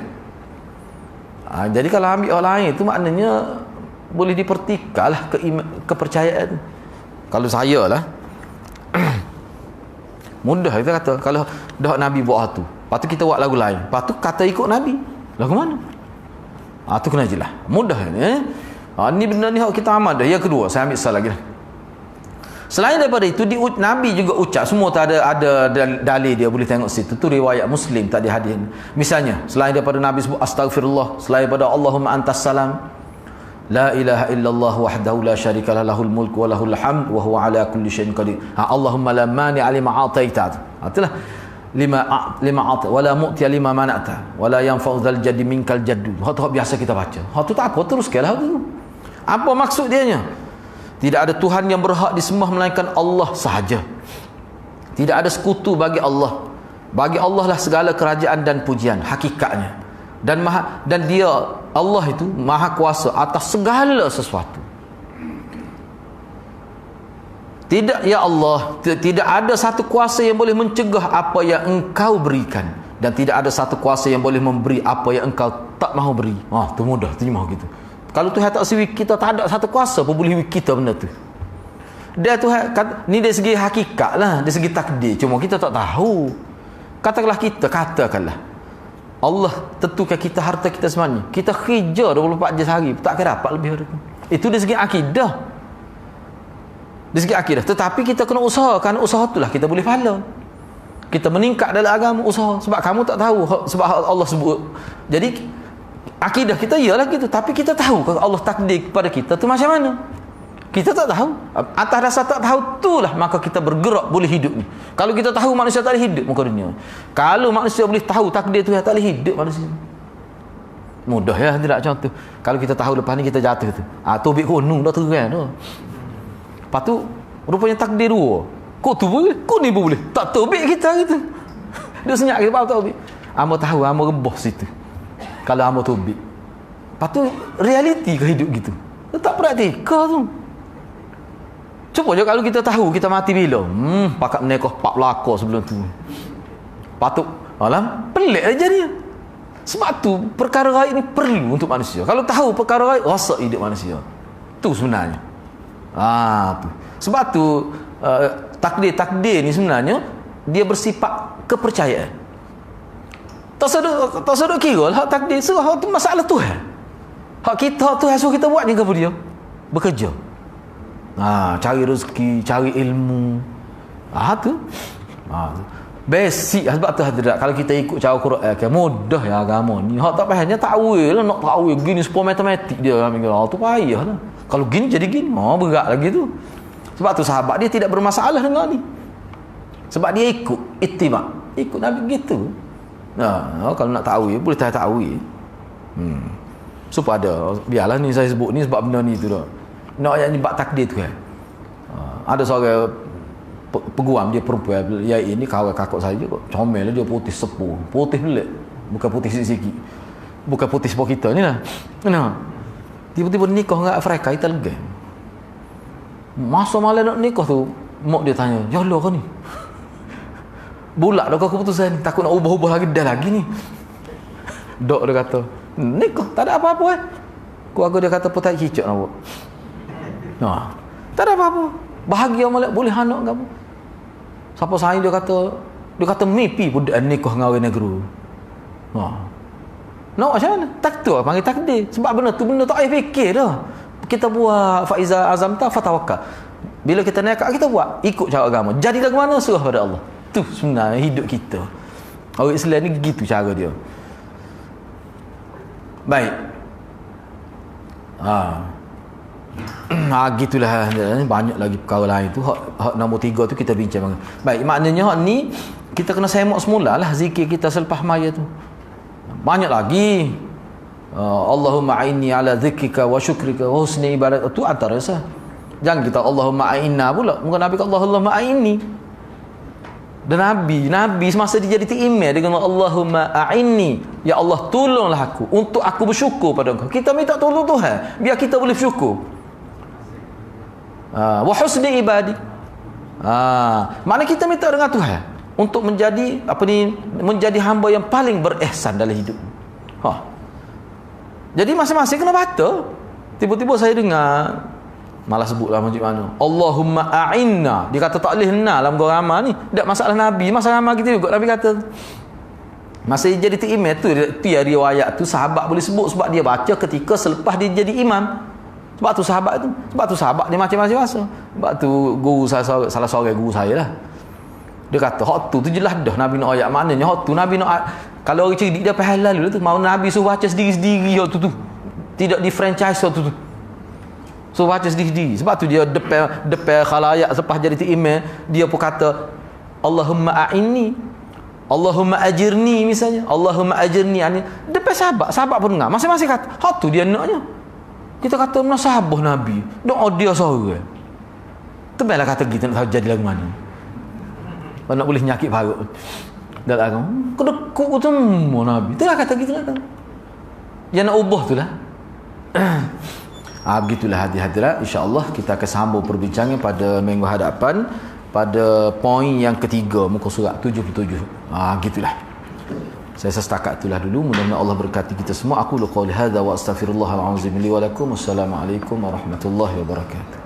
Jadi kalau ambil orang lain tu maknanya boleh dipertikalah kepercayaan. Kalau saya lah mudah kita kata kalau dah Nabi buat tu, lepas tu kita buat lagu lain, lepas tu kata ikut Nabi, lagu mana? Tu kena jelas. Mudah ni. Ni benda ni kita amal dah. Yang kedua, saya ambil salah lagi. Selain daripada itu, Nabi juga ucap, semua tak ada dalil dia, boleh tengok situ. Tu riwayat Muslim tak ada hadis. Misalnya, selain daripada Nabi sebut astaghfirullah, selain daripada Allahumma antas salam, la ilaha illallah wahdahu la syarikalah lahul mulku wa lahul hamd wa huwa ala kulli syai'in qadir. Allahumma la mani'a lima ataita. Itulah lima ata wala mu'tiya lima mana'ta wala yanfa'u dzal jaddi minkal jaddu. Hak biasa kita baca. Hak tu tak apa, teruskanlah tu. Apa maksud dianya? Tidak ada Tuhan yang berhak disembah melainkan Allah sahaja. Tidak ada sekutu bagi Allah. Bagi Allah lah segala kerajaan dan pujian hakikatnya. Dan dia Allah itu maha kuasa atas segala sesuatu. Tidak, ya Allah, tidak ada satu kuasa yang boleh mencegah apa yang engkau berikan, dan tidak ada satu kuasa yang boleh memberi apa yang engkau tak mahu beri. Tu mudah terjemah gitu. Kalau Tuhan tak siwi kita, tak ada satu kuasa pun boleh kita benda tu. Dia Tuhan ni dari segi hakikat lah, dari segi takdir, cuma kita tak tahu. Katakanlah Allah tentukan kita harta kita semuanya, kita kerja 24 jam sehari, tak akan dapat lebih dari itu. Itu dari segi akidah. Dari segi akidah. Tetapi kita kena usahakan, usaha itulah kita boleh pahala. Kita meningkat dalam agama, usaha. Sebab kamu tak tahu, sebab Allah sebut. Jadi akidah kita ialah gitu, tapi kita tahu kalau Allah takdir kepada kita tu macam mana. Kita tak tahu. Atas dasar tak tahu itulah maka kita bergerak boleh hidup ni. Kalau kita tahu manusia tak boleh hidup muka dunia. Kalau manusia boleh tahu takdir tu tak boleh hidup manusia. Mudah ya tidak contoh. Kalau kita tahu lepas ni kita jatuh tu. Tobik gunung dah terang tu. Lepas tu rupanya takdir dua. Kau tu boleh, kau ni pun boleh. Tak tobik kita gitu. Dia senyap kita tak tobik. Amba tahu amba rebah situ. Kalau amba tobik. Lepas tu realiti ke hidup gitu. Tak praktikal tu. Cuba je kalau kita tahu kita mati bila. Pakat menikah 4 belakang sebelum tu. Patut alam pelik aja dia. Sebab tu perkara gaib ni perlu untuk manusia. Kalau tahu perkara gaib, rasa hidup manusia. Tu sebenarnya. Tu. Sebab tu takdir ni sebenarnya dia bersifat kepercayaan. Tak sedut kira lah takdir. Sebab tu masalah Tuhan. Hak kita Tuhan suruh kita buat ni ke dia? Bekerja. Cari rezeki, cari ilmu. Tu. Basic sebab tu hadirat. Kalau kita ikut cara Quran mudah ya agama ni. Hak tak fahamnya takwil lah, nak takwil gini supaya matematik dia kami kata. Tu payahlah. Kalau gini jadi gini, berat lagi tu. Sebab tu sahabat dia tidak bermasalah dengan ni. Sebab dia ikut ittiba. Ikut Nabi gitu. Kalau nak takwil boleh takwil. Supaya ada. Biarlah ni saya sebut ni sebab benda ni tu dah. Nak ayat ni bab takdir tu kan. Ada seorang peguam dia perempuan, ya ini kawan kakak saya kot, comel dia putih sepuh, putih pelik, bukan putih sikit-sikit, bukan putih sepuh kita ni lah. Tiba-tiba nikah dengan Afrika, kita lega. Masa malam nak nikah tu, mak dia tanya, ya Allah kau ni bulat dah kau keputusan ni, takut nak ubah-ubah lagi dah lagi ni. Dok dia kata, nikah tak ada apa-apa keluarga dia kata putai kicap nak buat. Tak ada apa-apa, bahagia malam boleh anak ke apa. Siapa saya dia kata mimpi budak nikah dengan orang negeri. Nak macam mana? Tak tu panggil takdir. Sebab benda tu benda tak payah fikir dah. Kita buat faiza azam ta fatawakal. Bila kita nekat kita buat ikut cara agama. Jadi lagu mana serah pada Allah. Tu sebenarnya hidup kita. Orang Islam ni gitu cara dia. Baik. Gitulah, banyak lagi perkara lain tu. Hak nombor 3 tu kita bincang. Baik, maknanya hak ni kita kena semak semula lah zikir kita selepas maya tu. Banyak lagi. Allahumma a'inni ala dzikrika wa syukrika wa husni ibadat, tu antara sah. Jangan kita Allahumma a'inna pula. Mungkin Nabi kata Allahumma a'inni. Dan Nabi semasa dia jadi email dia kata Allahumma a'inni, ya Allah tolonglah aku untuk aku bersyukur pada Engkau. Kita minta tolong Tuhan biar kita boleh bersyukur. Wa husni ibadi. Maknanya kita minta dengan Tuhan untuk menjadi menjadi hamba yang paling berihsan dalam hidup. Jadi masing-masing kena baca. Tiba-tiba saya dengar, malah sebutlah macam mana, Allahumma a'inna. Dia kata tak boleh henal dalam gua ramal ni. Tak masalah Nabi, masalah ramal kita juga. Nabi kata masa dia jadi imam tu, riwayat tu sahabat boleh sebut sebab dia baca ketika selepas dia jadi imam. Sebab tu sahabat dia macam-macam masa. Sebab tu guru saya, salah seorang guru saya lah, dia kata hak tu jelas dah Nabi nak ayat. Maknanya hak tu Nabi nak, kalau orang cerdik dia faham lalu tu, mau Nabi suruh baca sendiri-sendiri hak tu. Tidak di franchise hak tu. So baca sendiri. Sebab tu dia depan khalayak selepas jadi imam, dia pun kata Allahumma a'inni, Allahumma ajirni misalnya, Allahumma ajirni. Depan sahabat pun dengar. Masing-masing kata hak tu dia naknya. Kita kata mana sahabat Nabi, doa dia seorang. Tebalah kata kita nak tahu jadi lagu mana. Kalau nak boleh nyakit parut. Dah lah kedekut tu Nabi. Itulah kata kita nak tahu. Yang nak ubah tu lah. Begitulah hadirat. InsyaAllah kita akan sambung perbincangan pada minggu hadapan pada poin yang ketiga muka surat 77. Gitulah. Saya setakat itulah dulu. Mudah-mudahan Allah berkati kita semua. Aku lu qouli hadza wa astaghfirullahal azim li wa lakum. Wassalamualaikum warahmatullahi wabarakatuh.